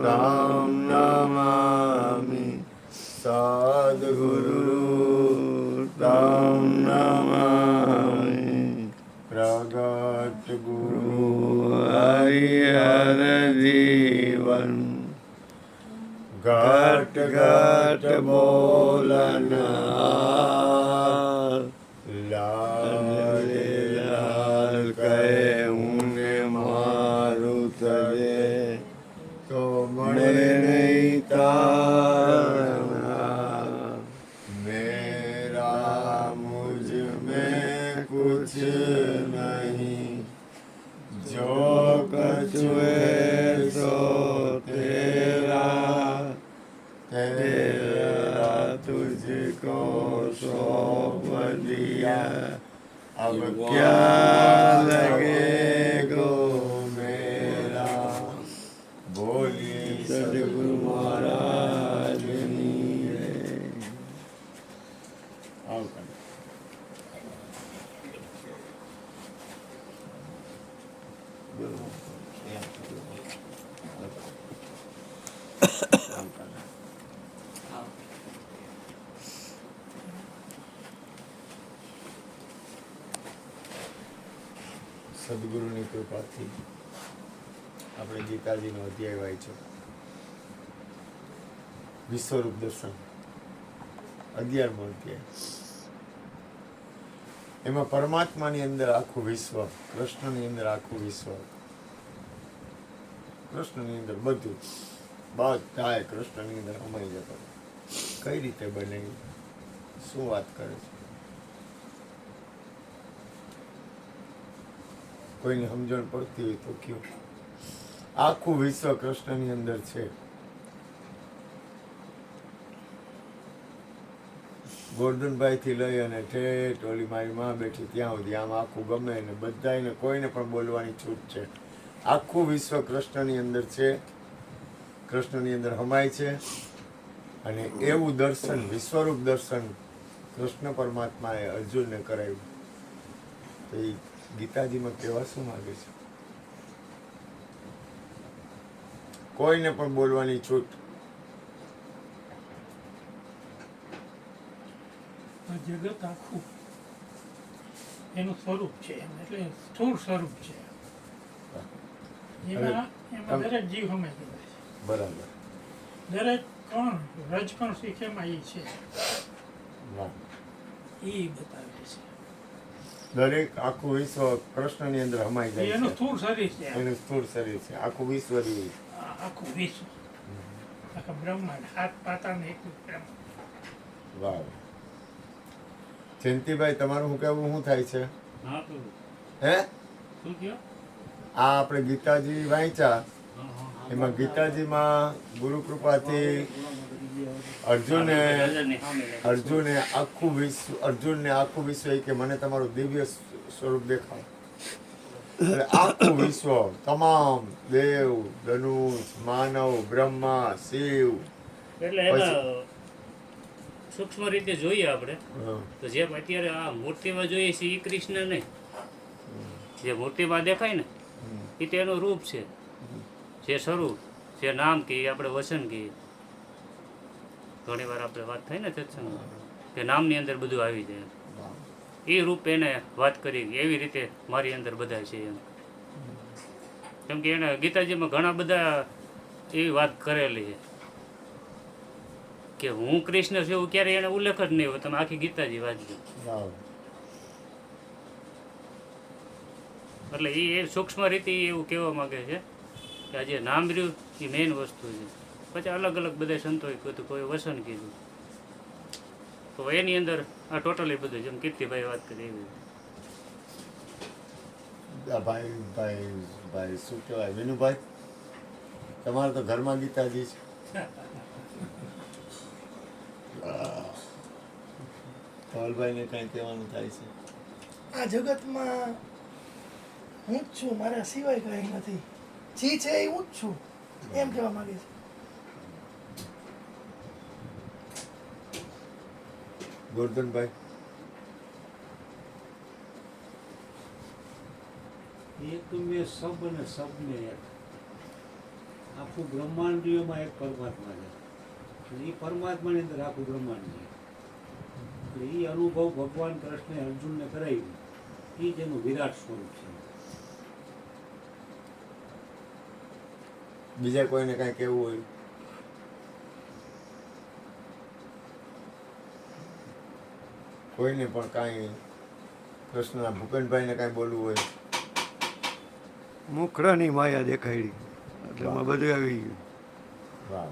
तं नमामि सद्गुरु तं नमामि प्रगट गुरु हरिहर जीवन घट घट बोलनहार लाल लाल कहे ऊने मारू तजे तो मरे नहीं तारना मेरा मुझ में कुछ नहीं जो कछु है सो तेरा तेरा तुझको सौंप दिया अब क्या लगेगो मेरा बोली सदगुरु महाराज સદગુરુની કૃપાથી આપણે ગીતાજીનો અધ્યાય વાંચ્યો વિશ્વરૂપ દર્શન 11મો અધ્યાય. એમાં પરમાત્માની અંદર આખું વિશ્વ, કૃષ્ણની અંદર આખું વિશ્વ, કૃષ્ણની અંદર બધું બધાય કૃષ્ણની અંદર સમાઈ જતો. કઈ રીતે બને? શું વાત કરે છે? કોઈને સમજણ પડતી હોય તો કયો. આખું વિશ્વ કૃષ્ણની અંદર છે. ગોરધનભાઈ થી લઈ અને ઠેઠ ઓલી મારી માં બેઠી ત્યાં સુધી આમ આખું ગમે ને બધાને કોઈને પણ બોલવાની છૂટ છે. આખું વિશ્વ કૃષ્ણની અંદર છે, કૃષ્ણની અંદર સમાય છે. અને એવું દર્શન, વિશ્વરૂપ દર્શન કૃષ્ણ પરમાત્માએ અર્જુનને કરાવ્યું. તો એ ગીતાજીમાં કહેવા શું માંગે છે? કોઈને પણ બોલવાની છૂટ. જગત આખું એનું સ્વરૂપ છે, એટલે સ્થૂળ સ્વરૂપ છે. એમાં દરેક જીવ સમાઈ ગયો છે. બરાબર. દરેક કણ રજકણ શીખેમાં એ છે, એ બતાવે છે. દરેક આખું વિશ્વ કૃષ્ણની અંદર સમાઈ જાય એનું છે. સ્થૂળ શરીર છે. એનું સ્થૂળ શરીર છે. આખું વિશ્વ રહ્યું. આખું વિશ્વ, આખા બ્રહ્માંડ, હાથ પાતાને એક બ્રહ્માંડ. વાહ. જયંતિભાઈ, તમારું શું કહેવું? શું થાય છે? હે, આ આપણે ગીતાજી વાંચ્યા, એમાં ગીતાજીમાં ગુરુ કૃપાથી અર્જુને આખું વિશ્વ કે મને તમારું દિવ્ય સ્વરૂપ દેખાય. એટલે આખું વિશ્વ, તમામ દેવ, ધનુષ, માનવ, બ્રહ્મા, શિવ. એટલે એમાં સૂક્ષ્મ રીતે જોઈએ આપણે તો જેમ અત્યારે આ મૂર્તિમાં જોઈએ શ્રી કૃષ્ણ નહીં, જે મૂર્તિમાં દેખાય ને એ તેનું રૂપ છે, જે સ્વરૂપ, જે નામ કહીએ આપણે, વચન કહીએ. ઘણી વાર આપણે વાત થાય ને સત્સંગમાં કે નામની અંદર બધું આવી જાય, એ રૂપ એને વાત કરી. એવી રીતે મારી અંદર બધા છે એમ. કેમ કે એને ગીતાજીમાં ઘણા બધા એવી વાત કરેલી છે કે હું કૃષ્ણ છું એવું ક્યારે એને ઉલ્લેખ જ નહીં હોય. તમે આખી ગીતાજી વાંચજો. એટલે એ સૂક્ષ્મ રીતે એવું કહેવા માંગે છે કે આ જે નામ રહ્યું એ મેઇન વસ્તુ છે. પછી અલગ અલગ બધા સંતોએ કીધું, કોઈ વસન કીધું, તો એની અંદર આ ટોટલી બધું જેમ કીર્તિભાઈ વાત કરી એવી. ભાઈ શું કહેવાય વિનુભાઈ, તમારે તો ઘરમાં ગીતાજી છે. ધવલભાઈને કઈ કહેવાનું થાય છે? આ જગતમાં હું જ છું, મારા સિવાય કઈ નથી. જી છે એ હું જ છું, એમ કહેવા માંગે છે. ગોરધનભાઈ, એક મેં સબ અને સબને એક. આખું બ્રહ્માંડીઓમાં એક પરમાત્મા છે અને એ પરમાત્માની અંદર આખું બ્રહ્માંડ છે. એટલે એ અનુભવ ભગવાન કૃષ્ણે અર્જુનને કરાવ્યું. એ જ એનું વિરાટ સ્વરૂપ છે. બીજા કોઈને કાંઈ કહેવું હોય? કોઈને પણ કાંઈ કૃષ્ણના ભૂપેનભાઈને કાંઈ બોલવું હોય? મુખડાની માયા દેખાડી એટલે એમાં બધું આવી ગયું. વાહ.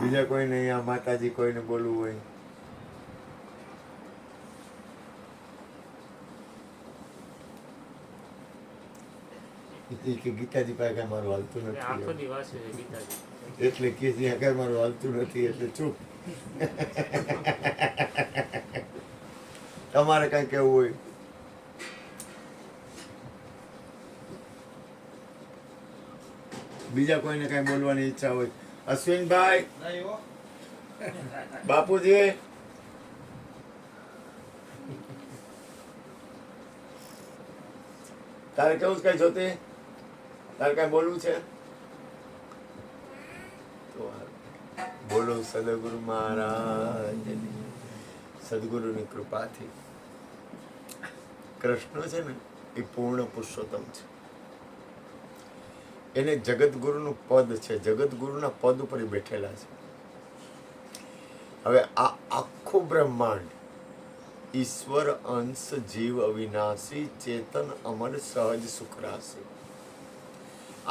બીજા કોઈને અહીંયા માતાજી કોઈને બોલવું હોય? કે ગીતાજી પાસે કાંઈ મારું હાલતું આખો નથી, દિવસ છે ગીતાજી. એટલે કે જ્યાં કાંઈ મારું હાલતું નથી એટલે ચૂપ. તમારે કાંઈ કહેવું હોય? બીજા કોઈને કાંઈ બોલવાની ઈચ્છા હોય? અશ્વિનભાઈ, બાપુજી, તારે કેવું છે કઈ જોતી? તારે કઈ બોલવું છે? તો બોલો સદગુરુ મહારાજની. સદગુરુની કૃપાથી કૃષ્ણ છે ને એ પૂર્ણ પુરુષોત્તમ છે. એને જગતગુરુનું પદ છે, જગતગુરુના પદ ઉપર એ બેઠેલા છે. હવે આ આખું બ્રહ્માંડ ઈશ્વર અંશ જીવ અવિનાશી ચેતન અમર સહજ સુખરાશી.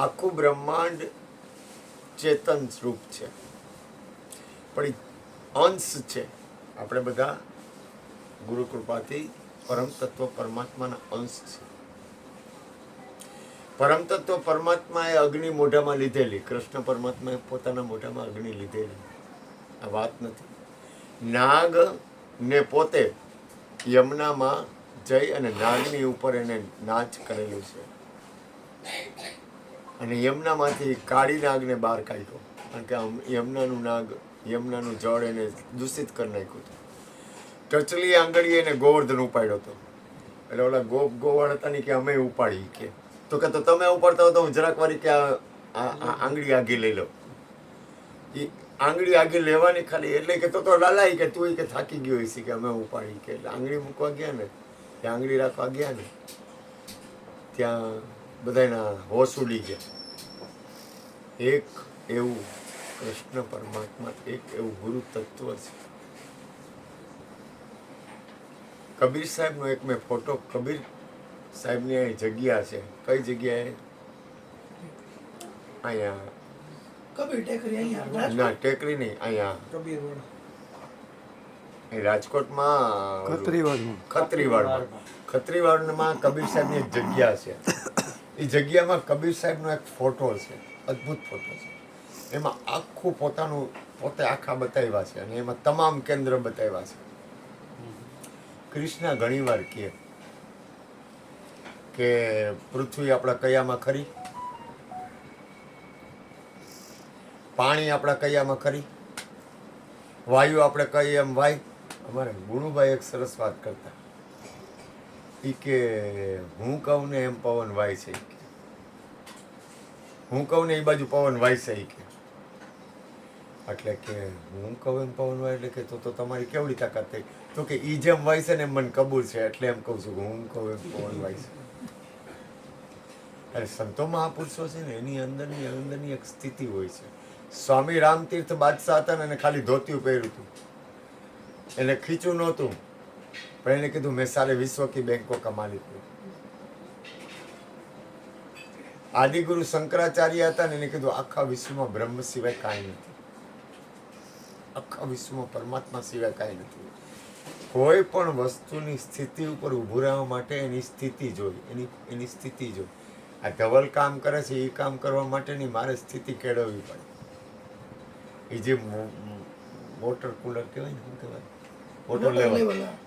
આખું બ્રહ્માંડ ચેતન સ્વરૂપ છે, પણ ઈ અંશ છે. આપણે બધા ગુરુ કૃપાથી પરમ તત્વ પરમાત્માના અંશ છે. પરમ તત્વ પરમાત્માએ અગ્નિ મોઢામાં લીધેલી, કૃષ્ણ પરમાત્માએ પોતાના મોઢામાં અગ્નિ લીધેલી. આ વાત નથી. નાગ ને પોતે યમુનામાં જઈ અને નાગની ઉપર એને નાચ કરેલું છે અને યમુનામાંથી કાળી નાગને બહાર કાઢ્યો, કારણ કે યમુનાનું જળ એને દૂષિત કરી નાખ્યું હતું. ટચલી આંગળીએ એને ગોવર્ધન ઉપાડ્યો હતો. એટલે ઓલા ગોવાળ હતા ને કે અમે ઉપાડી, કે તો કે તો તમે ઉપાડતા હો તો હું જરાક વારી કે આ આંગળી આગી લઈ લો. એ આંગળી આગી લેવાની ખાલી, એટલે કે તો લાલાઈ કે તું કે થાકી ગયો હશે કે અમે ઉપાડી, કે એટલે આંગળી મૂકવા ગયા ને, ત્યાં આંગળી રાખવા ગયા ને ત્યાં બધાના હોશ ઉડી ગયા. એક એવું કૃષ્ણ પરમાત્મા, એક એવું ગુરુ તત્વ છે. કબીર સાહેબનો એક મેં ફોટો, કબીર સાહેબની અહીં જગ્યા છે. કઈ જગ્યાએ? અહીંયા કબીર ટેકરી અહીંયા ના, ટેકરી નહીં, અહીંયા રાજકોટમાં ખત્રીવાડમાં ખત્રીવાડમાં કબીર સાહેબની એક જગ્યા છે. એ જગ્યામાં કબીર સાહેબનો એક ફોટો છે, અદ્ભુત ફોટો છે. એમાં આખું પોતે આખા બતાવ્યા છે અને એમાં તમામ કેન્દ્ર બતાવ્યા છે. કૃષ્ણ ઘણીવાર કહે કે પૃથ્વી આપણા કયામાં ખરી, પાણી આપણા કયામાં ખરી, વાયુ આપણે કઈ એમ વાય. અમારે ગુણુભાઈ એક સરસ વાત કરતા, એ કે હું કહું ને એમ પવન વાય છે, હું કહું ને એ બાજુ પવન વાય છે. એટલે કે હું કહું એમ પવન વાય એટલે કે તો તમારી કેવડી તાકાત થઈ? તો કે ઈ જેમ વાય છે ને મને કબૂલ છે, એટલે એમ કહું છું કે હું કહું એમ પવન વાય છે. અરે સંતો મહાપુરુષો છે ને એની અંદરની એક સ્થિતિ હોય છે. સ્વામી રામતીર્થ બાદશાહ હતા ને એને ખાલી ધોતિયું પહેર્યું હતું, એને ખીચું નહોતું, પણ એને કીધું મેં સારે વિશ્વ કી બેંકો કમા લીધી. આદિગુરુ શંકરાચાર્ય હતા ને એને કીધું આખા વિશ્વમાં બ્રહ્મ સિવાય કાંઈ નથી, આખા વિશ્વમાં પરમાત્મા સિવાય કાંઈ નથી. કોઈ પણ વસ્તુની સ્થિતિ ઉપર ઊભું રહેવા માટે એની સ્થિતિ જોઈ, એની સ્થિતિ જોઈ. આ ધવલ કામ કરે છે એ કામ કરવા માટેની મારે સ્થિતિ કેળવવી પડે. એ જે વોટર કુલર કહેવાય ને, શું કહેવાય,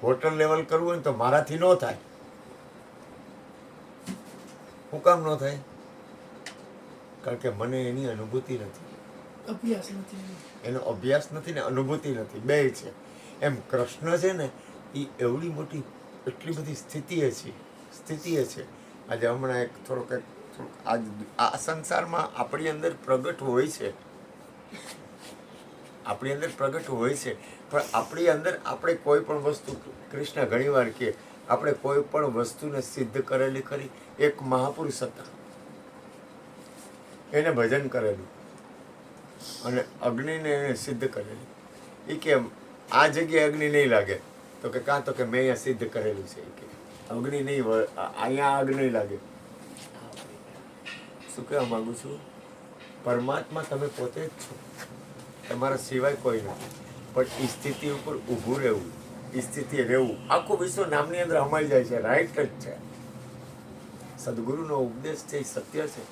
વોટર લેવલ કરવું હોય ને તો મારાથી ન થાય. શું કામ ન થાય? કારણ કે મને એની અનુભૂતિ નથી, અભ્યાસ નથી, એનો અભ્યાસ નથી ને અનુભૂતિ નથી, બે છે. એમ કૃષ્ણ છે ને એ એવડી મોટી એટલી બધી સ્થિતિએ છે આજે હમણાં એક થોડોક આજ આ સંસારમાં આપણી અંદર પ્રગટ હોય છે, આપણી અંદર પ્રગટ હોય છે, પણ આપણી અંદર આપણે કોઈ પણ વસ્તુ, કૃષ્ણ ઘણીવાર કહે, આપણે કોઈ પણ વસ્તુને સિદ્ધ કરેલી ખરી. એક મહાપુરુષ હતા, એને ભજન કરેલું અને અગ્નિને એને સિદ્ધ કરેલી. એ કે આ જગ્યાએ અગ્નિ નહીં લાગે, તો કે કાં તો કે મેં અહીંયા સિદ્ધ કરેલું છે. કે અગ્નિ નહીં, અહીંયા આગ નહીં લાગે. શું કહેવા માંગુ છું? પરમાત્મા તમે પોતે જ છો, તમારા સિવાય કોઈ નથી. પણ એ સ્થિતિ ઉપર ઊભું રહેવું, એ સ્થિતિએ રહેવું, આખું વિશ્વ નામની અંદર અમાઈ જાય છે. રાઈટ જ છે. સદગુરુનો ઉપદેશ છે એ સત્ય છે,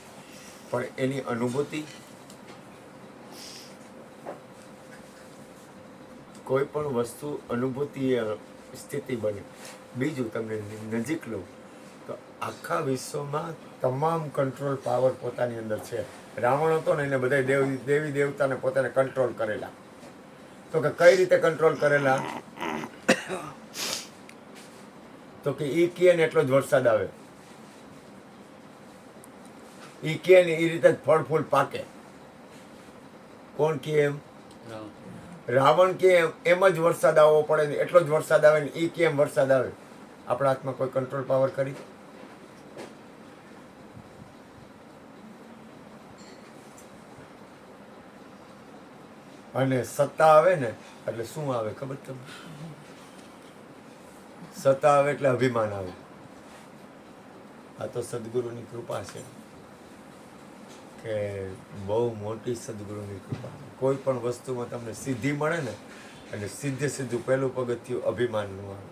પણ એની અનુભૂતિ કોઈ પણ વસ્તુ અનુભૂતિ સ્થિતિ બને. બીજું તમને નજીક લઉં તો આખા વિશ્વમાં તમામ કંટ્રોલ પાવર પોતાની અંદર છે. રાવણ હતો ને એને બધા દેવી દેવતાને પોતાને કંટ્રોલ કરેલા. તો કે કઈ રીતે કંટ્રોલ કરેલા? તો કે ઈ કહે ને એટલો જ વરસાદ આવે, ઈ કહે ને એ રીતે જ ફળ ફૂલ પાકે. કોણ કે એમ? રાવણ કે એમ જ વરસાદ આવવો પડે ને એટલો જ વરસાદ આવે ને ઈ કે એમ વરસાદ આવે. આપણા હાથમાં કોઈ કંટ્રોલ પાવર કરી? અને સત્તા આવે ને એટલે શું આવે ખબર તમને? સત્તા આવે એટલે અભિમાન આવે. આ તો સદગુરુની કૃપા છે કે બહુ મોટી સદગુરુની કૃપા. કોઈ પણ વસ્તુમાં તમને સિદ્ધિ મળે ને એટલે સીધું પહેલું પગથિયું અભિમાનનું આવે.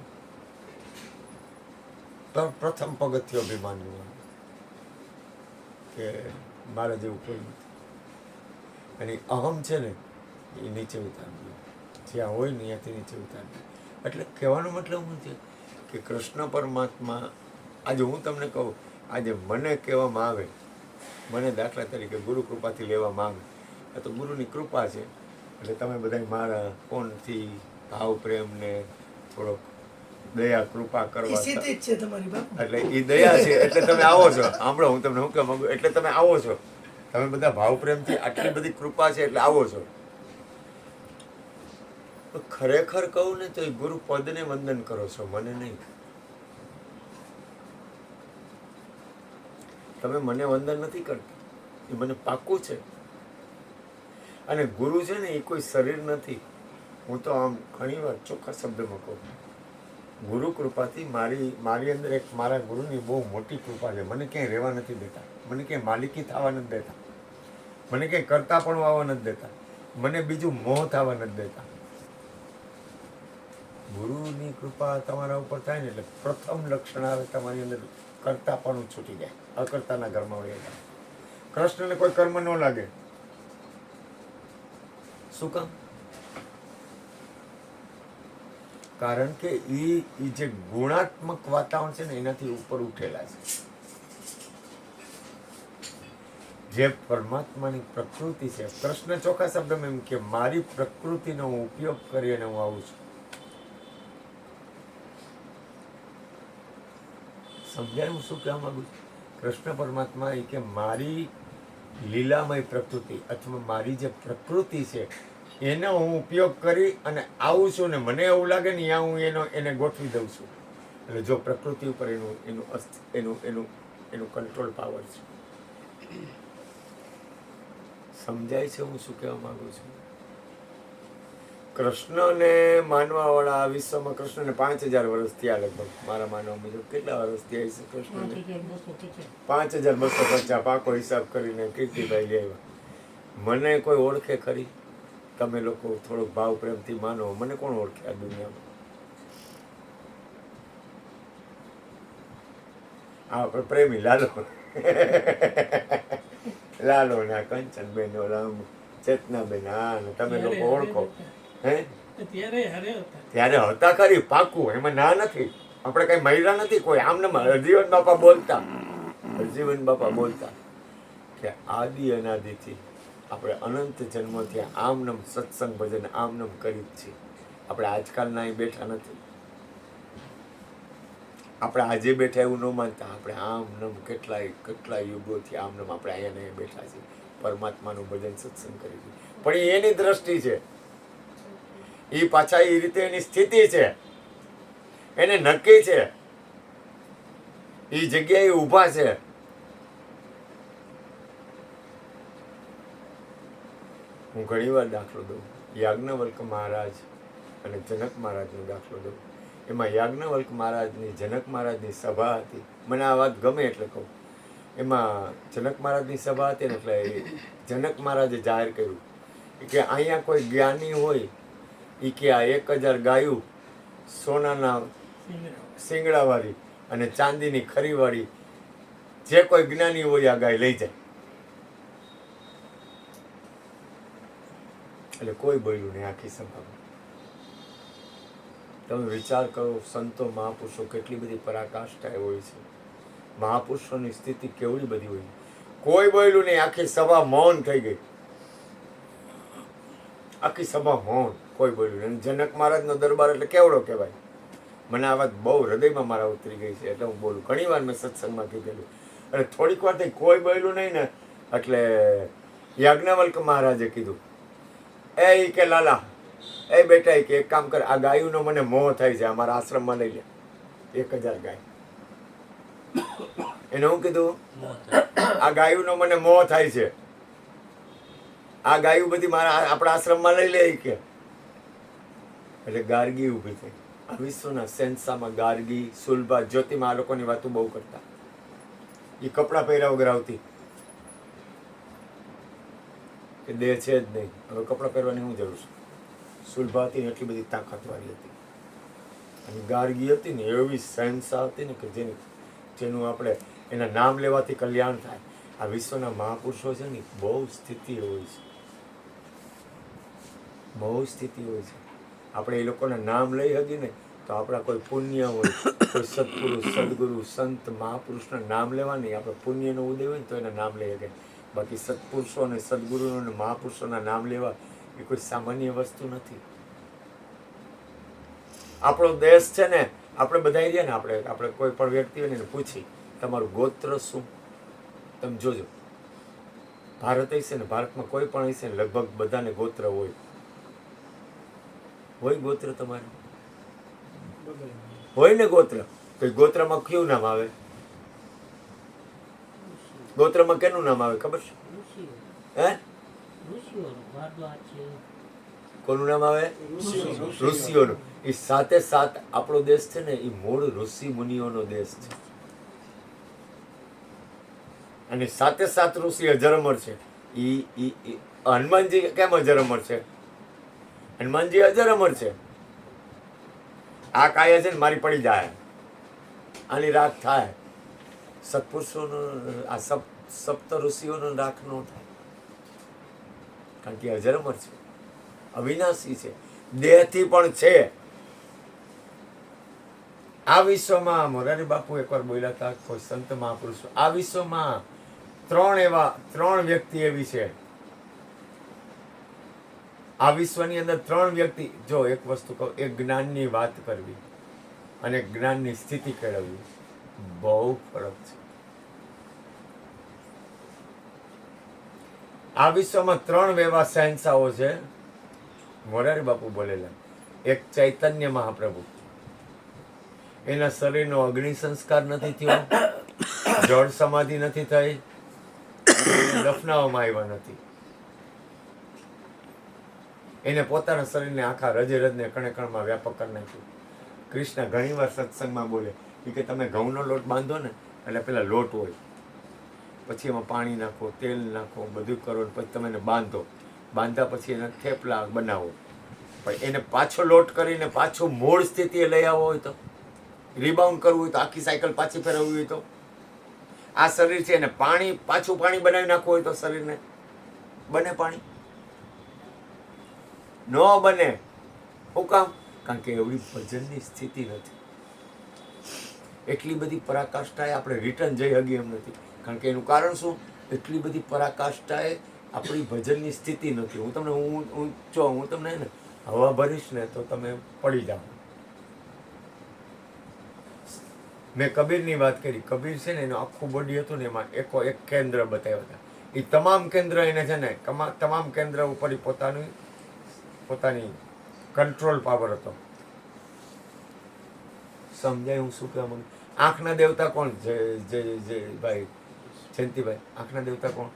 પ્રથમ પગથિયું અભિમાનનું આવે કે મારા જેવું કોઈ નથી. અને અહમ છે ને એ નીચે ઉતારી, જ્યાં હોય ને ત્યાંથી નીચે ઉતારી. એટલે કહેવાનો મતલબ શું છે કે કૃષ્ણ પરમાત્મા, આજે હું તમને કહું, આજે મને કહેવામાં આવે, મને દાખલા તરીકે ગુરુ કૃપાથી લેવામાં આવે, આ તો ગુરુની કૃપા છે. એટલે તમે બધા મારા કોણથી ભાવ પ્રેમને થોડોક દયા કૃપા કરવા, સ્થિતિ જ છે તમારી બાપુ. એટલે એ દયા છે એટલે તમે આવો છો. સાંભળો, હું તમને શું કહેવા માંગુ, એટલે તમે આવો છો. તમે બધા ભાવ પ્રેમથી, આટલી બધી કૃપા છે એટલે આવો છો. ખરેખર કહું ને તો એ ગુરુ પદને વંદન કરો છો, મને નહીં. તમે મને વંદન નથી કરતા, એ મને પાક્કું છે. અને ગુરુ છે ને એ કોઈ શરીર નથી. હું તો આમ ઘણી વાર ચોખ્ખા શબ્દમાં કહું, ગુરુ કૃપાથી મારી અંદર એક મારા ગુરુની બહુ મોટી કૃપા છે. મને ક્યાંય રહેવા નથી દેતા, મને ક્યાંય માલિકી થવા નથી દેતા, મને ક્યાંય કરતા પણ આવવા નથી દેતા, મને બીજું મોહ થવા નથી દેતા. ગુરુની કૃપા તમારા ઉપર થાય ને એટલે પ્રથમ લક્ષણ આવે તમારી અંદર કરતા પણ છૂટી જાય, અકર્તાના ઘરમાં વહી જાય. કૃષ્ણને કોઈ કર્મ ન લાગે. શું કામ? કારણ કે એ જે ગુણાત્મક વાતાવરણ છે ને એનાથી ઉપર ઉઠેલા છે. જે પરમાત્માની પ્રકૃતિ છે, કૃષ્ણ ચોખ્ખા શબ્દમાં એમ કે મારી પ્રકૃતિનો હું ઉપયોગ કરીને હું આવું છું. સમજાય હું શું કહેવા માંગુ છું? કૃષ્ણ પરમાત્મા એ કે મારી લીલામય પ્રકૃતિ અથવા મારી જે પ્રકૃતિ છે એનો હું ઉપયોગ કરી અને આવું છું ને મને એવું લાગે ને ત્યાં હું એને ગોઠવી દઉં છું. એટલે જો પ્રકૃતિ ઉપર એનું કંટ્રોલ પાવર છે. સમજાય છે હું શું કહેવા માંગુ છું? કૃષ્ણને માનવાવાળા આ વિશ્વમાં કૃષ્ણને 5000 વર્ષ થયા લગભગ, મારા માનવા મુજબ. કેટલા વર્ષ થયા છે કૃષ્ણને? 5250 પાકો હિસાબ કરીને કીર્તિભાઈ લેવા. મને કોઈ ઓળખે ખરી? તમે લોકો થોડોક ભાવ પ્રેમથી માનો, મને કોણ ઓળખે આ દુનિયામાં? આ પ્રેમી લાલો લાલો ને કંચનબેન, ઓલા ચેતનાબેન, હા ને તમે લોકો ઓળખો. હે ત્યારે હતા ખરી, પાકું, એમાં ના નથી. આપણે કઈ મહિલા નથી કોઈ. આમને હરજીવન બાપા બોલતા, હરજીવન બાપા બોલતા કે આદિ અનાદિથી આપણે અનંત જન્મથી આમનમ સત્સંગ ભજન આમનમ કરી જ છીએ. આપણે આજકાલના અહીં બેઠા નથી. આપણે આજે બેઠા એવું ન માનતા. આપણે આમ નમ કેટલા યુગોથી આમ નમ આપણે અહીંયા ને અહીંયા બેઠા છીએ, પરમાત્માનું ભજન સત્સંગ કરી છે. પણ એ એની દ્રષ્ટિ છે, એ પાછા એ રીતે એની સ્થિતિ છે, એને નક્કી છે, એ જગ્યાએ ઊભા છે. હું ઘણી વાર દાખલો દઉં, યાજ્ઞવલ્ક મહારાજ અને જનક મહારાજનો દાખલો દઉં. એમાં યાજ્ઞવલ્ક મહારાજની જનક મહારાજની સભા હતી. મને આ વાત ગમે એટલે કહું. એમાં જનક મહારાજની સભા હતી ને એટલે જનક મહારાજે જાહેર કર્યું કે અહીંયા કોઈ જ્ઞાની હોય એ કે આ 1000 ગાયું સોનાના શિંગડાવાળી અને ચાંદીની ખરીવાળી જે કોઈ જ્ઞાની હોય આ ગાય લઈ જાય. એટલે કોઈ બોલ્યું નહીં આખી સભામાં. તમે વિચાર કરો, સંતો મહાપુરુષો કેટલી બધી પરાકાષ્ઠાએ હોય છે, મહાપુરુષોની સ્થિતિ કેવડી બધી હોય. કોઈ બોલ્યું નહીં, આખી સભા મૌન થઈ ગઈ. આખી સભા મૌન, કોઈ બોલ્યું નહીં. જનક મહારાજનો દરબાર એટલે કેવડો કહેવાય. મને આ વાત બહુ હૃદયમાં મારા ઉતરી ગઈ છે એટલે હું બોલું. ઘણી વાર મેં સત્સંગમાં કીધેલું. અને થોડીક વાર થઈ કોઈ બોલ્યું નહીં ને એટલે યાજ્ઞવલ્ક મહારાજે કીધું, એ કે લાલા, એ બેટા, કે એક કામ કર, આ ગાયુંનો મને મોહ થાય છે, અમારા આશ્રમમાં લઈ લે 1000 ગાય. એને હું કીધું, આ ગાયુંનો મને મોહ થાય છે, આ ગાયું બધી મારા આપણા આશ્રમમાં લઈ લે કે. એટલે ગાર્ગી ઊભી થઈ. આ વિશ્વના શહેનશાહમાં ગાર્ગી, સુલભા, જ્યોતિમાં આ લોકોની વાતો બહુ કરતા. એ કપડાં પહેર્યા વગર આવતી કે દેહ છે જ નહીં, હવે કપડાં પહેરવાની શું જરૂર છે. સુલભા હતી ને એટલી બધી તાકાતવાળી હતી. અને ગાર્ગી હતી ને એવી શહેનશાહ હતી ને કે જેનું આપણે એના નામ લેવાથી કલ્યાણ થાય. આ વિશ્વના મહાપુરુષો છે ને બહુ સ્થિતિ હોય છે, બહુ સ્થિતિ હોય છે. આપણે એ લોકોના નામ લઈ શકીએ ને તો આપણા કોઈ પુણ્ય હોય, કોઈ સત્પુરુષ, સદગુરુ, સંત, મહાપુરુષના નામ લેવાની, આપણે પુણ્યનો ઉદય હોય ને તો એના નામ લઈ શકાય. બાકી સત્પુરુષો અને સદગુરુઓ અને મહાપુરુષોના નામ લેવા એ કોઈ સામાન્ય વસ્તુ નથી. આપણો દેશ છે ને, આપણે બધા રહ્યા ને, આપણે કોઈ પણ વ્યક્તિ હોય ને એને પૂછી તમારું ગોત્ર શું, તમે જોજો. ભારત હશે ને, ભારતમાં કોઈ પણ હશે ને, લગભગ બધાને ગોત્ર હોય. ગોત્ર તમારે હોય ને ગોત્ર. તો ગોત્રમાં કયું નામ આવે? ગોત્રમાં કેનું નામ આવે ખબર છે? હે, કોનું નામ આવે? ઋષિઓનું. એ સાથે સાથ આપણો દેશ છે ને, એ મૂળ ઋષિ મુનિઓનો દેશ છે. અને સાથે સાથ ઋષિ અજરમર છે. હનુમાનજી કેમ અજરમર છે? હનુમાનજી અજરમર છે. આ કાયા છે ને મારી પડી જાય, આની રાખ થાય. સત્પુરુષોનો આ સપ્ત ઋષિઓનો રાખ ન થાય, કારણ કે અજરમર છે, અવિનાશી છે, દેહથી પણ છે. આ વિશ્વમાં મોરારી બાપુ એકવાર બોલ્યા હતા, કોઈ સંત મહાપુરુષો, આ વિશ્વમાં 3 વ્યક્તિ એવી છે. આ વિશ્વની અંદર 3 વ્યક્તિ. જો એક વસ્તુ કહું, એક જ્ઞાનની વાત કરવી અને જ્ઞાનની સ્થિતિ કેળવવી બહુ ફરક છે. આ વિશ્વમાં 3 એવા શહેનશાહો છે, મોરારી બાપુ બોલેલા. એક ચૈતન્ય મહાપ્રભુ, એના શરીરનો અગ્નિ સંસ્કાર નથી થયો, જળ સમાધિ નથી થઈ, દફનાવવામાં આવ્યા નથી. એને પોતાના શરીરને આખા રજને કણે કણમાં વ્યાપક કરી નાખ્યું. કૃષ્ણ ઘણી વાર સત્સંગમાં બોલે કે તમે ઘઉંનો લોટ બાંધો ને, એટલે પેલા લોટ હોય, પછી એમાં પાણી નાખો, તેલ નાખો, બધું કરો, પછી તમે એને બાંધો. બાંધ્યા પછી એના થેપલા બનાવો. પણ એને પાછો લોટ કરીને પાછો મૂળ સ્થિતિએ લઈ આવવો હોય તો, રિબાઉન્ડ કરવું હોય તો, આખી સાયકલ પાછી ફેરવવી હોય તો, આ શરીર છે એને પાછું પાણી બનાવી નાખવું હોય તો શરીરને બને પાણી? ન બને. શું કામ? કારણ કે એવડી ભજનની સ્થિતિ નથી. એટલી બધી પરાકાષ્ઠાએ આપણે રિટર્ન જઈ શકીએ એમ નથી. કારણ કે એનું કારણ શું? એટલી બધી પરાકાષ્ઠાએ આપણી ભજનની સ્થિતિ નથી. હું તમને ને હવા ભરીશ ને તો તમે પડી જાઓ. મેં કબીરની વાત કરી. કબીર છે ને એનું આખું બોડી હતું ને એમાં એક કેન્દ્ર બતાવ્યા હતા. એ તમામ કેન્દ્ર એને છે ને તમામ કેન્દ્ર ઉપર ઈ પોતાની કંટ્રોલ પાવર હતો. સમજાય હું શું કહેવા માંગુ? આંખના દેવતા કોણ? જે ભાઈ જયંતિભાઈ, આંખના દેવતા કોણ?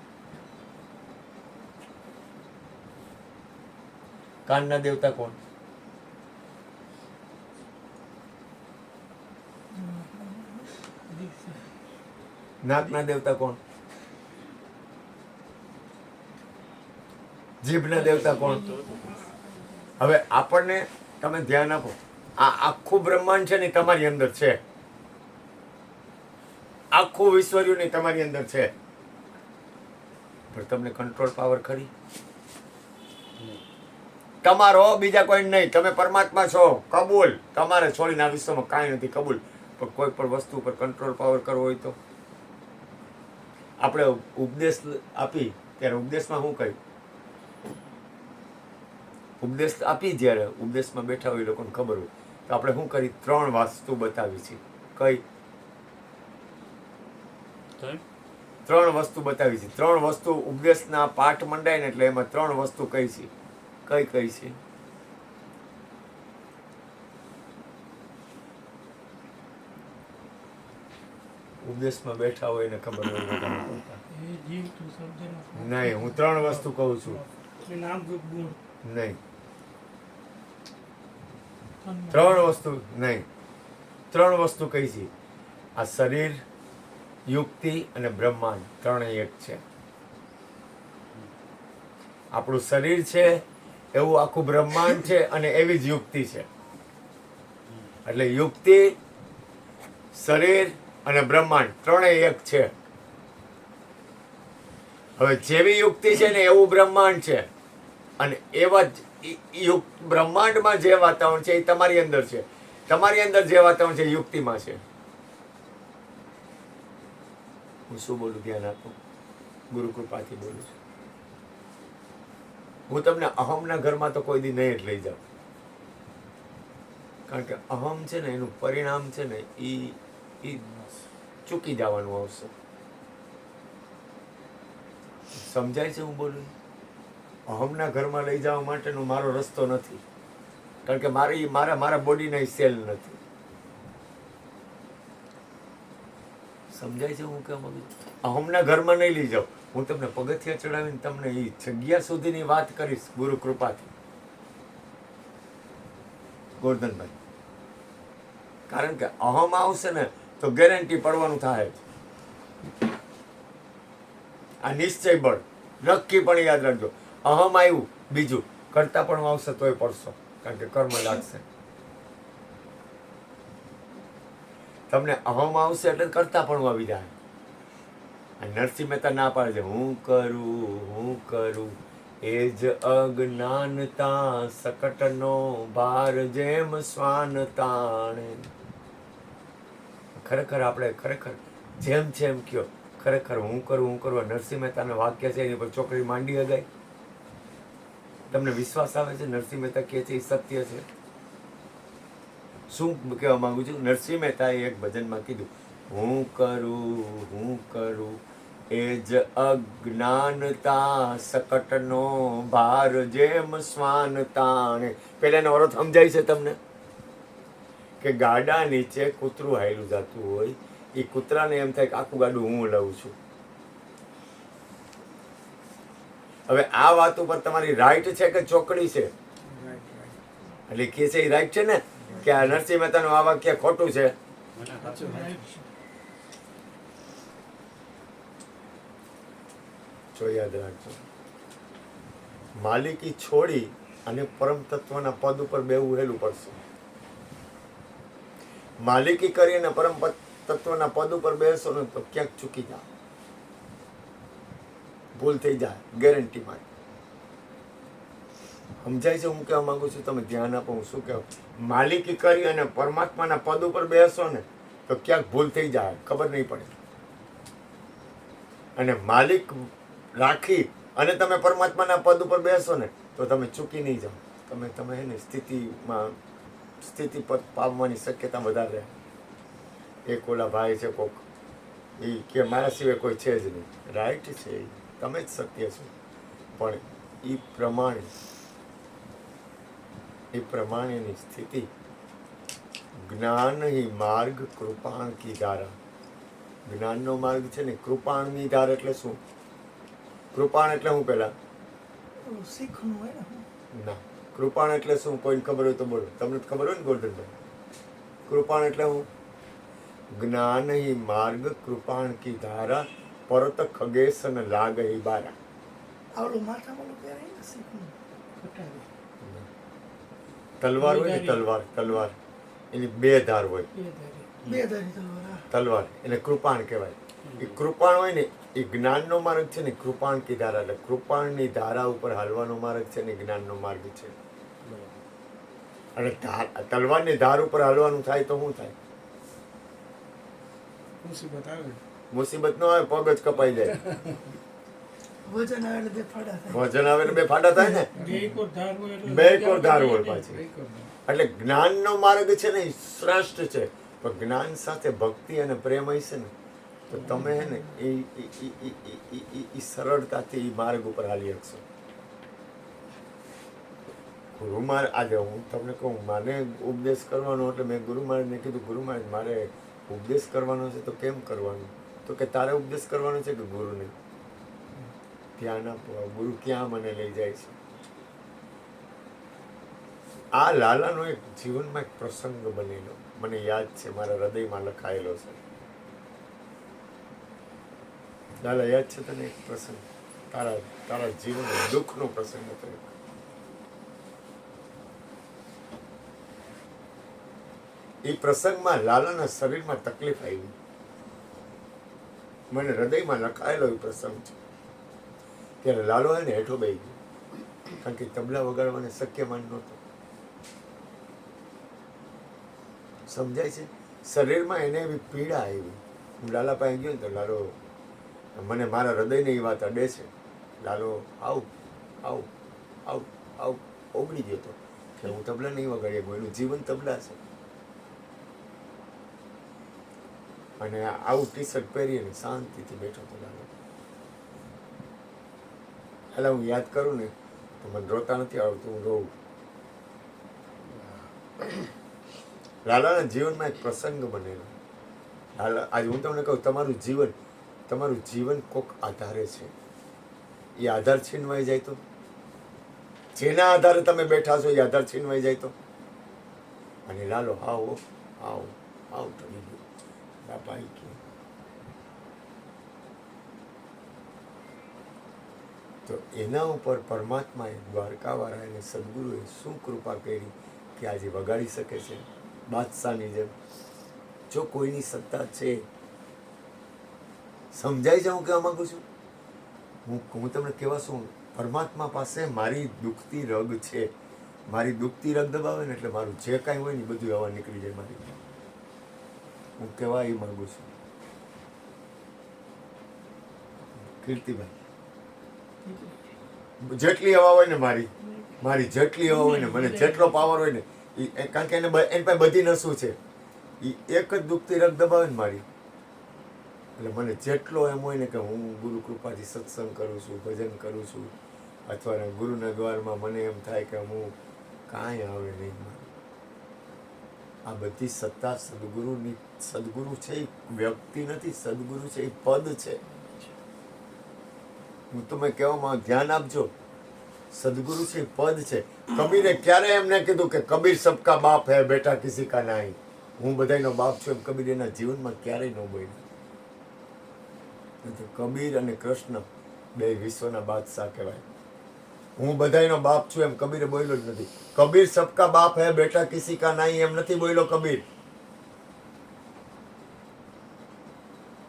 કાનના દેવતા કોણ? નાકના દેવતા કોણ? જીભના દેવતા કોણ? હવે આપણને તમે ધ્યાન આપો, આ આખું બ્રહ્માંડ છે ને તમારી અંદર છે. આખું વિશ્વર્યું ને તમારી અંદર છે, પણ તમને કંટ્રોલ પાવર ખરી? તમારો, બીજા કોઈ નહીં. તમે પરમાત્મા છો, કબૂલ. તમારે છોડીને આ વિશ્વમાં કાંઈ નથી, કબૂલ. પણ કોઈ પણ વસ્તુ પર કંટ્રોલ પાવર કરવો હોય તો આપણે ઉપદેશ આપી ત્યારે ઉપદેશમાં શું કહ્યું? ઉપદેશ આપી જ્યારે ઉપદેશમાં બેઠા હોય લોકોને ખબર હોય તો આપણે શું કરી? 3 વસ્તુ બતાવી છે. કઈ? 3 વસ્તુ બતાવી છે. 3 વસ્તુ ઉપદેશના પાઠ મંડાય ને એટલે એમાં 3 વસ્તુ કઈ છે? કઈ છે? ઉપદેશમાં બેઠા હોય ને ખબર હોય બધાને કરતા. એ જીવ તું સમજેનો નહીં, હું 3 વસ્તુ કહું છું. એ નામ રૂપ ગુણ નહીં, તન્મય. 3 વસ્તુ નહીં. 3 વસ્તુ કઈ છે? આ શરીર, યુક્તિ અને બ્રહ્માંડ ત્રણેય એક છે. આપણું શરીર છે એવું આખું બ્રહ્માંડ છે અને એવી જ યુક્તિ છે. એટલે યુક્તિ, શરીર અને બ્રહ્માંડ ત્રણેય એક છે. હવે જેવી યુક્તિ છે ને એવું બ્રહ્માંડ છે, અને એવા જ બ્રહ્માંડમાં જે વાતાવરણ છે એ તમારી અંદર છે. તમારી અંદર જે વાતાવરણ છે એ યુક્તિમાં છે. હું શું બોલું? ધ્યાન આપો. ગુરુ કૃપાથી બોલું છું. હું તમને અહમના ઘરમાં તો કોઈ દી નહીં જ લઈ જાઉં, કારણ કે અહમ છે ને એનું પરિણામ છે ને એ ચૂકી જવાનું આવશે. સમજાય છે હું બોલું? અહમના ઘરમાં લઈ જવા માટેનો મારો રસ્તો નથી, કારણ કે મારા બોડીના સેલ નથી. સમજાય છે હું કેમ માંગુ છું? અહમના ઘરમાં નહીં લઈ જાઉં. હું તમને પગથિયા ચડાવીને તમને એ જગ્યા સુધીની વાત કરીશ ગુરુ કૃપાથી, ગોરધનભાઈ. કારણ કે અહમ આવશે ને તો ગેરંટી પડવાનું થાય. આ નિશ્ચય બળ નક્કી પણ યાદ રાખજો. અહમ આવ્યું, બીજું કરતા પણ આવશે તોય પડશો, કારણ કે કર્મ લાગશે. તમને અહમ આવશે એટલે કરતા પણ આવી જાય. નરસિંહ મહેતા ના પાડે છે, હું કરું એ જ અજ્ઞાનતા, સકટનો ભાર જેમ શ્વાન તાણે. ખરેખર આપણે જેમ કયો, ખરેખર હું કરું. નરસિંહ મહેતાના વાક્ય છે એની પર ચોકડી માંડી હગાય. તમને વિશ્વાસ આવે છે નરસિંહ મહેતા કહે છે એ સત્ય છે? શું કહેવા માંગુ છું? નરસિંહ મહેતાએ એક ભજનમાં કીધું, હું કરું એ જ અજ્ઞાનતા, સકટનો ભાર જેમ શ્વાન તાણે. પેલાનો અર્થ સમજાય છે તમને? કે ગાડા નીચે કૂતરું હાયલું જતું હોય, એ કૂતરાને એમ થાય કે આખું ગાડું હું લઉં છું. હવે આ વાત ઉપર તમારી રાઈટ છે કે ચોકડી છે? એટલે કે છે એ રાઈટ છે ને, કે આ નરસિંહ મહેતાનું આ વાક્ય ખોટું છે? જો યાદ રાખજો, માલિકી છોડી અને પરમ તત્વના પદ ઉપર બેવું હેલું પડશે. માલિકી કરી અને પરમ તત્વના પદ ઉપર બેસો ને તો ક્યાંક ચૂકી જાઓ, ભૂલ થઈ જાય ગેરંટી માટે. સમજાય છે હું કહેવા માંગુ છું? તમે ધ્યાન આપો હું શું કહેવું. માલિકી કરી અને પરમાત્માના પદ ઉપર બેસો ને તો ક્યાંક ભૂલ થઈ જાય, ખબર નહીં પડે. અને માલિક રાખી અને તમે પરમાત્માના પદ ઉપર બેસો ને તો તમે ચૂકી નહીં જાઓ. તમે એને સ્થિતિ પદ પામવાની શક્યતા વધારે રહે. એક ઓલા ભાઈ છે કોક એ કે મારા સિવાય કોઈ છે જ નહીં. રાઈટ છે, તમે જ સત્ય છો. પણ એ પ્રમાણેની સ્થિતિ જ્ઞાન હિ માર્ગ કૃપાણ કી ધારા. જ્ઞાનનો માર્ગ છે ને કૃપાણની ધાર એટલે શું? કૃપાણ એટલે હું પેલા શીખનું હોય ને. ના, કૃપાણ એટલે શું? કોઈને ખબર હોય તો બોલો. તમને તો ખબર હોય ને ગોરધનભાઈ? કૃપાણ એટલે હું? જ્ઞાન હિ માર્ગ કૃપાણ કી ધારા પરત ખગેશન લાગ હિ બારા. આવડું માથામાં ઓલું પહેરાય ને શીખનું. કટાવી તલવાર હોય ને, તલવાર એની બે ધાર હોય. એ ધારી બે ધારી તલવાર. હા. તલવાર એને કૃપાણ કહેવાય. એ કૃપાણ હોય ને એ જ્ઞાનનો માર્ગ છે ને કૃપાણ કી ધારા. એટલે કૃપાણની ધારા ઉપર હાલવાનો માર્ગ છે ને જ્ઞાનનો માર્ગ છે. અને તલવારની ધાર ઉપર હાલવાનું થાય તો શું થાય? મુસીબત આવે મુસીબત ન આવે, પગ જ કપાઈ જાય. વજન આવે એટલે બે ફાડા થાય. વજન આવે ને બે ફાટા થાય ને. બે કોર ધાર હોય એટલે બે કોર ધાર હોય પાછી. બે કોર ધાર. એટલે જ્ઞાનનો માર્ગ છે ને એ શ્રેષ્ઠ છે. પણ જ્ઞાન સાથે ભક્તિ અને પ્રેમ હશે ને તો તમે હે ને એ સરળતાથી એ માર્ગ ઉપર હાલી શકશો. ગુરુ મહારાજ, આજે હું તમને કહું, મને ઉપદેશ કરવાનો એટલે મેં ગુરુ મહારાજને કીધું, ગુરુ મહારાજ મારે ઉપદેશ કરવાનો છે તો કેમ કરવાનો? તો કે તારે ઉપદેશ કરવાનો છે કે ગુરુને? ધ્યાન આપો, ગુરુ ક્યાં મને લઈ જાય છે. આ લાલાનો એક જીવનમાં એક પ્રસંગ બનેલો મને યાદ છે, મારા હૃદયમાં લખાયેલો છે. લાલા યાદ છે તને એક પ્રસંગ? તારા જીવનનો દુઃખનો પ્રસંગ હતો એક. એ પ્રસંગમાં લાલાના શરીરમાં તકલીફ આવી. મને હૃદયમાં લખાયેલો એ પ્રસંગ છે. ત્યારે લાલો એને હેઠો બેસી ગયો, કારણ કે તબલા વગાડવાને શક્યમાન નહોતો. સમજાય છે? શરીરમાં એને એવી પીડા આવી. હું લાલા પાસે ગયો ને તો લાલો મને મારા હૃદયને એ વાત અડે છે. લાલો આવ ઓગળી ગયો હતો કે હું તબલા નહીં વગાડી શકું, એનું જીવન તબલા છે. અને આવું ટી શર્ટ પહેરીને શાંતિથી બેઠો હતો લાલો. એટલે હું યાદ કરું ને તો મને રોતા નથી આવડતું, હું રોઉં. લાલાના જીવનમાં એક પ્રસંગ બનેલો. લાલા, આજે હું તમને કહું, તમારું જીવન કોક આધારે છે. એ આધાર છીનવાઈ જાય તો, જેના આધારે તમે બેઠા છો એ આધાર છીનવાઈ જાય તો. અને લાલો આવ ટળી ગયો. બાપા કે તો એના ઉપર પરમાત્માએ, દ્વારકાવાળા એને સદગુરુએ શું કૃપા કરી કે આજે વગાડી શકે છે બાદશાહની જેમ. જો કોઈની સત્તા છે, સમજાય છે હું કહેવા માંગુ છું? હું તમને કહેવા શું, પરમાત્મા પાસે મારી દુખતી રગ છે. મારી દુખતી રગ દબાવે ને એટલે મારું જે કાંઈ હોય ને બધું હવા નીકળી જાય મારી. હું કહેવા એ માંગુ છું. કીર્તિભાઈ, જેટલી હવા હોય ને મારી જેટલી હવા હોય ને, મને જેટલો પાવર હોય ને, કારણ કે એની પાસે બધી નસું છે. એ એક જ દુખતી રગ દબાવે ને મારી, એટલે મને જેટલો એમ હોય ને કે હું ગુરુ કૃપાથી સત્સંગ કરું છું, ભજન કરું છું, અથવા ગુરુના દ્વારમાં મને એમ થાય કે હું કાંઈ આવે નહીં. આ બધી સત્તા સદગુરુની. સદગુરુ છે એ વ્યક્તિ નથી, સદગુરુ છે એ પદ છે. હું તમે કહેવામાં ધ્યાન આપજો, સદગુરુ છે એ પદ છે. કબીરે ક્યારે એમને કીધું કે કબીર સબકા બાપ હે બેટા કિસી કા નહીં? હું બધાનો બાપ છું એમ કબીર એના જીવનમાં ક્યારેય ન બોલ્યો. કબીર અને કૃષ્ણ બે વિશ્વના બાદશાહ કહેવાય. હું બધાનો બાપ છું એમ કબીરે બોલ્યો જ નથી. કબીર સબકા બાપ હે બેટા કિસી કા નહીં એમ નથી બોલ્યો કબીર.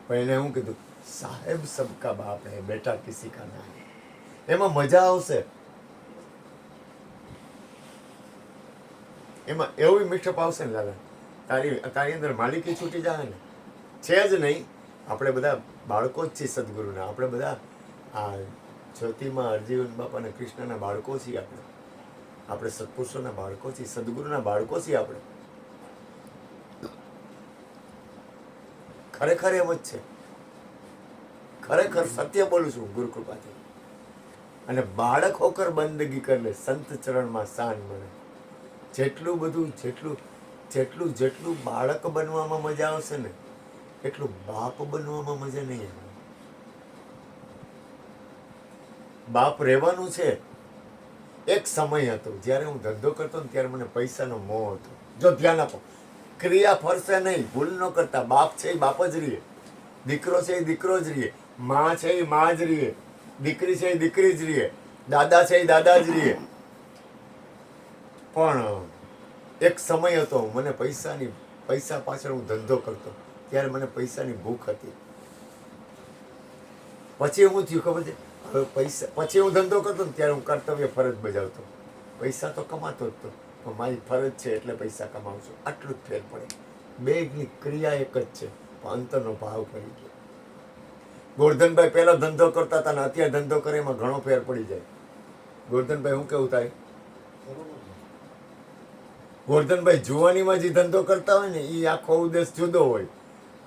પણ એને શું કીધું? સાહેબ સબકા બાપ હે બેટા કિસી કા નહીં. એમાં મજા આવશે, એમાં એવું મીઠપ આવશે ને લાલા. તારી અંદર માલિકી છૂટી જાય ને. છે જ નહીં, આપણે બધા બાળકો જ છીએ સદગુરુના. આપણે બધા આ જ્યોતિમાં હરજીવન બાપા અને કૃષ્ણના બાળકો છીએ. આપણે સત્પુરુષોના બાળકો છીએ, સદગુરુના બાળકો છીએ આપણે. ખરેખર એમ જ છે. ખરેખર સત્ય બોલું છું ગુરુ કૃપાથી. અને બાળક હોકર બંદગી કર લે, સંત ચરણમાં શાન મળે. જેટલું બધું જેટલું બાળક બનવામાં મજા આવશે ને એટલું બાપ બનવામાં મજા નહીં આવે. બાપ રહેવાનું છે. એક સમય હતો જ્યારે હું ધંધો કરતો ને ત્યારે મને પૈસાનો મોહ હતો. જો ધ્યાન આપો, ક્રિયા ફરશે નહીં, ભૂલ ન કરતા. બાપ છે એ બાપ જ રહીએ, દીકરો છે એ દીકરો જ રહીએ, માં છે એ માં જ રહીએ, દીકરી છે એ દીકરી જ રહીએ, દાદા છે એ દાદા જ રહીએ. પણ એક સમય હતો મને પૈસા પાછળ હું ધંધો કરતો ત્યારે મને પૈસાની ભૂખ હતી. પછી હું થયું ખબર છે, હવે પૈસા પછી હું ધંધો કરતો ને ત્યારે હું કર્તવ્ય ફરજ બજાવતો. પૈસા તો કમાતો જ તો, પણ મારી ફરજ છે એટલે પૈસા કમાવું છું. આટલું જ ફેર પડે. બેની ક્રિયા એક જ છે, પણ અંતરનો ભાવ કરી ગયો. ગોરધનભાઈ પહેલા ધંધો કરતા હતા ને અત્યારે ધંધો કરે એમાં ઘણો ફેર પડી જાય. ગોરધનભાઈ શું કેવું થાય? ગોરધનભાઈ જુવાનીમાં જે ધંધો કરતા હોય ને એ આખો ઉદ્દેશ જુદો હોય.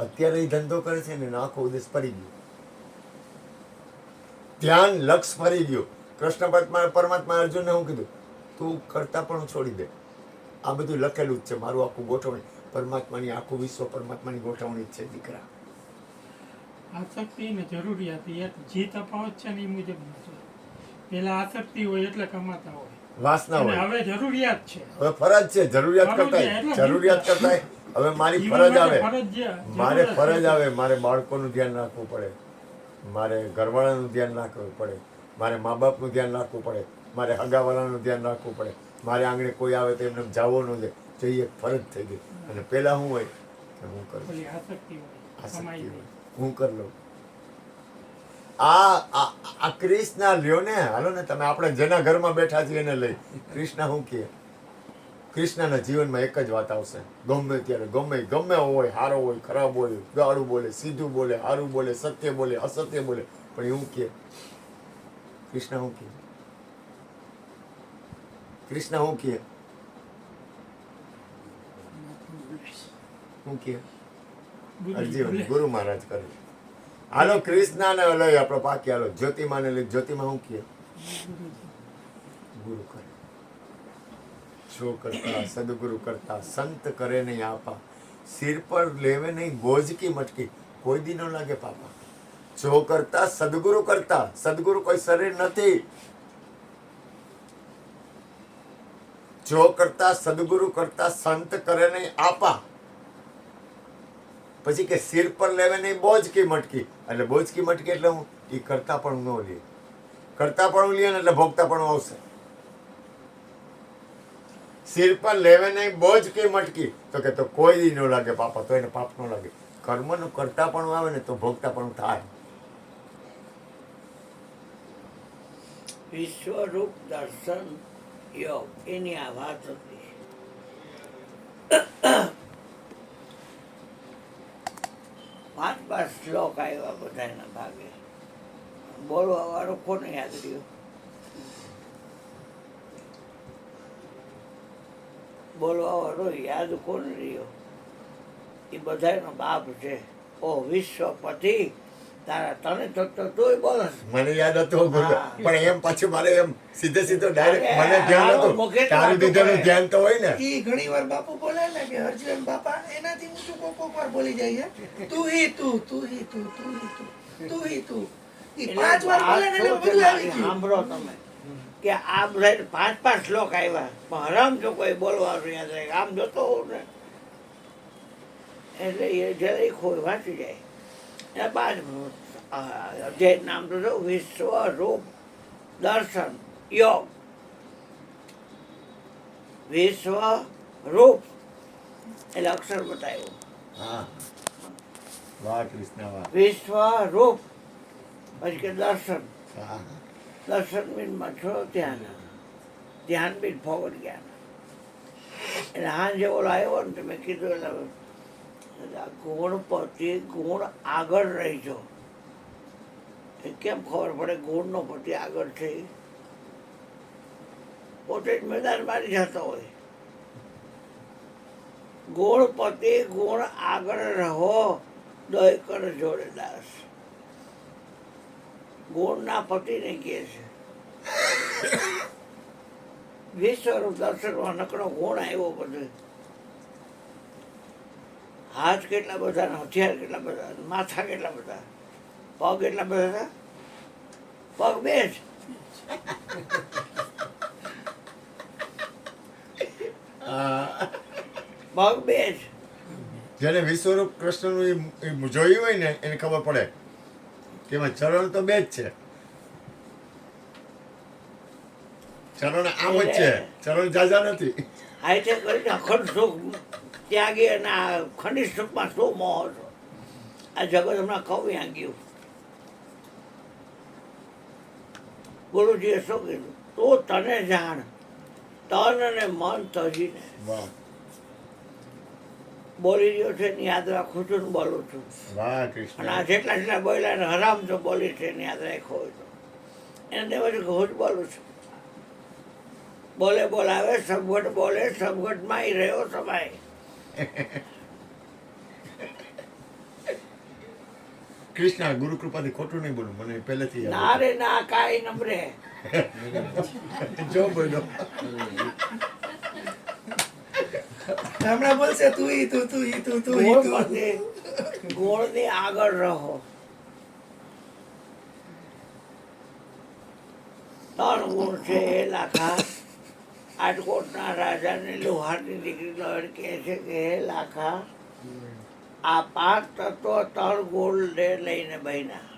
અત્યારે એ ધંધો કરે છે ને એનો આખો ઉદ્દેશ ફરી ગયો. ધ્યાન લક્ષ ફરી ગયું. કૃષ્ણ પરમાત્મા અર્જુનને શું કીધું? તું કરતા પણ છોડી દે. આ બધું લખેલું જ છે. મારું આખું ગોઠવણી પરમાત્માની, આખું વિશ્વ પરમાત્માની ગોઠવણી જ છે દીકરા. આસક્તિ ને જરૂરિયાત એક જે તફાવત છે ને એ મુજબ છે. પેલા આસક્તિ હોય એટલે કમાતા હોય, વાસના અને હોય. હવે જરૂરિયાત છે. હવે ફરજ છે. જરૂરિયાત કરતા હવે મારી ફરજ આવે. મારે ફરજ આવે. મારે બાળકોનું ધ્યાન રાખવું પડે, મારે ઘરવાળાનું ધ્યાન રાખવું પડે, મારે મા બાપનું ધ્યાન રાખવું પડે, મારે હગાવાળાનું ધ્યાન રાખવું પડે, મારે આંગણે કોઈ આવે તો એમને જાવો ન દે. તો એ એક ફરજ થઈ ગઈ. અને પેલા શું હોય કે હું કરું, પેલી આસક્તિ હોય, આસક્તિ કમાઈ હોય, જાય. હું કરી લઉં. આ ક્રિષ્ના લ્યો ને, હાલો ને તમે, આપણે જેના ઘરમાં બેઠા છીએ એને લઈ. કૃષ્ણ શું કહે? કૃષ્ણના જીવનમાં એક જ વાત આવશે. ગમે ત્યારે ગમે હોય, સારો હોય, ખરાબ હોય, ગાળું બોલે, સીધું બોલે, સારું બોલે, સત્ય બોલે, અસત્ય બોલે, પણ એવું કહે. કૃષ્ણ શું કહે? કૃષ્ણ શું કહે? શું કહે? અરજી ગુરુ મહારાજ કરે. હાલો કૃષ્ણને લઈ આપણો પાકી. હાલો જ્યોતિમાને લઈ. જ્યોતિમાં શું કહે? ગુરુ કરે. જો કરતા સદગુરુ કરતા, સંત કરે નહીં આપા, સિર પર લેવે નહીં બોજ કી મટકી, કોઈ દી ન લાગે પાપા. જો કરતા સદગુરુ કરતા. સદગુરુ કોઈ શરીર નથી. જો કરતા સદગુરુ કરતા, સંત કરે નહીં આપા. પછી કે સિર પર લેવે નહીં બોજ કી મટકી. એટલે બોજ કી મટકી એટલે હું એ કરતા પણ ન લે. કરતા પણ લે ને એટલે ભોગતા પણ આવશે. સિર પર લેવે નહીં બોજ કી મટકી, તો કે તો કોઈ દી ન લાગે પાપા. તો એને પાપ ન લાગે. કર્મનું કરતા પણ આવે ને તો ભોગતા પણ થાય. વિશ્વરૂપ દર્શન યોગ એની આ વાત હતી. પાંચ શ્લોક આવ્યા બધાના ભાગે. બોલવા વાળો કોને યાદ રહ્યો? બોલવા વાળો યાદ કોણ રહ્યો? એ બધાનો બાપ છે. ઓ વિશ્વપતિ, તારા તને તો તું બોલ. મને યાદ હતું ગુરુ, હા. પણ એમ પાછું મારે એમ સીધે ડાયરેક્ટ મને ધ્યાન હતું. તારું દીધાનું ધ્યાન તો હોય ને. ઈ ઘણી વાર બાપુ બોલે ને કે હરજીવન બાપા એનાથી ઊંચું કોક વાર બોલી જાય છે. તું હી તું, તું હી તું, તું હી તું, તું હી તું. ઈ 5 વાર બોલે ને એટલે બધું આવી ગયું. સાંભળો તમે કે આ બધા 5 શ્લોક આવ્યા, પણ હરામ જો કોઈ બોલવાનું યાદ રહે. આમ જોતો હોઉં ને એટલે એ જયારે કોઈ વાંચી જાય. એ બાદ અધ્યાય નામ તો જો વિશ્વરૂપ દર્શન યોગ. વિશ્વરૂપ એટલે અક્ષર બતાવ્યું. હા, વાહ કૃષ્ણ વાહ. વિશ્વરૂપ પછી કે દર્શન. હા, દર્શન મીનમાં છો ધ્યાન. ધ્યાન બીન ફોવર જ્ઞાન. એટલે હાંજે ઓલો આવ્યો ને તમે કીધું એટલે ગુણપતિ ગુણ આગળ રહીજો. એ કેમ ખબર પડે ગુણનો પતિ આગળ છે? પોતે જ મેદાન મારી જતો હોય. ગુણપતિ ગુણ આગળ રહો, દોય કર જોડે દાસ ગુણના પતિને કહે છે વિશ્વરૂપ દર્શનમાં નકરો ગુણ આવ્યો બધો. હાથ કેટલા બધા ને હથિયાર કેટલા બધા, માથા કેટલા બધા, પગ એટલા બધા, પગ બે જ. પગ બે જ. જેને વિશ્વરૂપ કૃષ્ણનું એ જોયું હોય ને એને ખબર પડે કે એમાં ચરણ તો બે જ છે. ચરણ આમ જ છે, ચરણ જાજા નથી. હાઈટે કરીને અખંડ સુખ ત્યાગી અને આ ખંડિત સુખમાં શું મોહ છો. આ જગત હમણાં કહું ત્યાં ગયું. ગુરુજીએ શું કીધું? તું તને જાણ, તન અને મન તજીને. વાહ બોલી રહ્યો છે ને યાદ રાખું છું ને બોલું છું. વાહ અને આ કૃષ્ણ. જેટલા જેટલા બોલ્યા ને હરામ તો બોલી છે ને યાદ રાખ્યો હોય તો એને દેવાથી હું જ બોલું છું. બોલે બોલાવે સબગટ બોલે સબગટમાં ય રહ્યો સમાય. કૃષ્ણ ગુરુ કૃપાથી ખોટું નહીં બોલું, મને પહેલેથી યાદ ના રે ના કાંઈ નમરે. હતું. જો બોલો હમણાં બોલશે તું ઈ તું તું ઈ તું તું ઈ તું. ગુણની આગળ રહો. ત્રણ ગુણ છે એ લાખા. રાજકોટના રાજાને લોહારની દીકરી લોહડ કહે છે કે હે લાખા, આ 5 તત્વો 3 ગુણ લઈને બન્યા.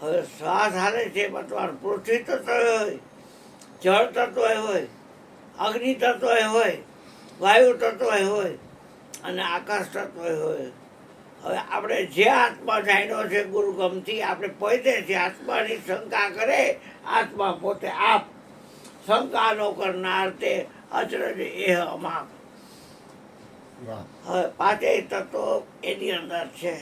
હવે શ્વાસ હાલે છે એમાં તમારું પૃથ્વી તત્વ હોય, જળ તત્વ હોય, અગ્નિ તત્વ હોય, વાયુ તત્વ હોય અને આકાશ તત્વ હોય. હવે આપણે જે આત્મા જાણ્યો છે ગુરુ ગમથી આપણે પોતે છે આત્માની શંકા કરે, આત્મા પોતે આપ. શંકા નો કરનાર તે અચરજ એ અમાપ. વાહ હવે 5 તત્વો એની અંદર છે.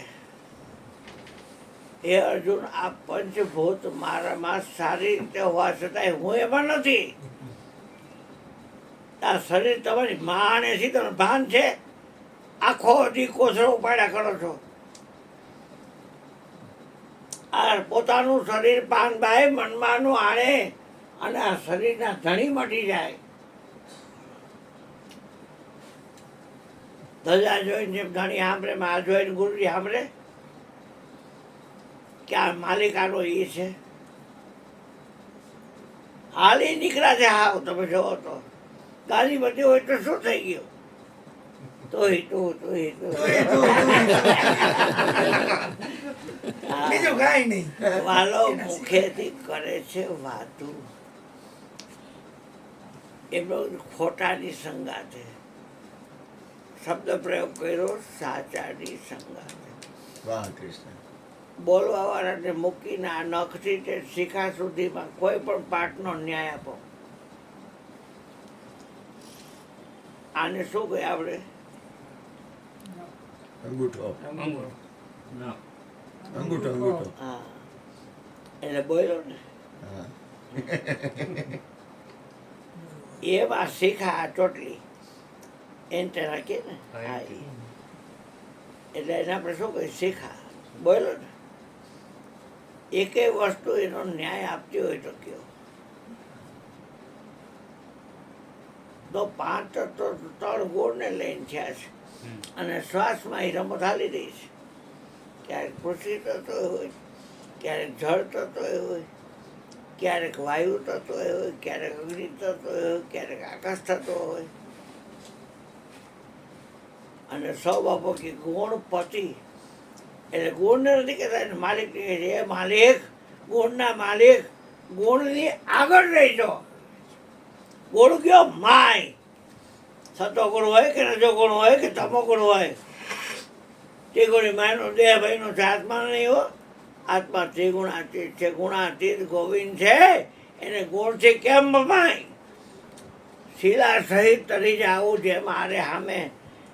હે અર્જુન, આ પંચભૂત મારામાં સારી રીતે હોવા છતાંય હું એમાં નથી. આ શરીર તમારી માને છે, તમને ભાન છે? આખો દી કોસરો ઉપાડ્યા કરો છો. આ પોતાનું શરીર પાન બાય મનમાંનું આણે અને આ શરીરના ધણી મટી જાય. ધજા જોઈને જેમ ધણી સાંભળે, માં જોઈને ગુરુજી સાંભળે કે આ માલિકાનો એ છે. હાલી નીકળ્યા છે. હાવ તમે જોવો તો ગાડી બધી હોય તો શું થઈ ગયું? તું બીજું કાંઈ નહીં. વાલો મુખેથી કરે છે વાતું. એમનો ખોટાની સંગાથે શબ્દ પ્રયોગ કર્યો, સાચાની સંગાથે. વાહ કૃષ્ણ. બોલવા વાળાને મૂકીને આ નખથી તે શિખા સુધીમાં કોઈ પણ પાઠનો ન્યાય આપો. આને શું કહે આપણે? અંગૂઠો અંગૂઠો. ના અંગૂઠો અંગૂઠો. હા, એટલે બોલ્યો ને હા એમાં શિખા આ ચોટલી એને તે રાખીએ ને. હા, ઈ. એટલે એને આપણે શું કહીએ? શિખા. બોલ્યો ને એકે વસ્તુ એનો ન્યાય આપતી હોય તો કયો? તો 5 તો 3 ગુણને લઈને થયા છે અને શ્વાસમાં એ રમત હાલી રહી છે. ક્યારેક પૃથ્વી તત્વ હોય, ક્યારેક જળ તત્વ હોય, ક્યારેક વાયુ તત્વ હોય, ક્યારેક અગ્નિ તત્વ હોય, ક્યારેક આકાશ તત્વ હોય. અને સૌ બાપો કે ગુણપતિ એટલે ગુણને નથી કહેતા, એને માલિક કહે છે. એ માલિક, ગુણના માલિક, ગુણની આગળ રહીજો. ગુણ કયો? માય. સતો ગુણ હોય કે રજો ગુણ હોય કે તમો ગુણ હોય, ત્રિગુણી માયનો દેહ ભાઈનો છે, આત્મા નહીં હો. આત્મા ત્રિગુણાતીત છે, ગુણાતીત ગોવિંદ છે. એને ગુણથી કેમ મમાય? શિલા સહિત તરી જાવું જે મારે સામે.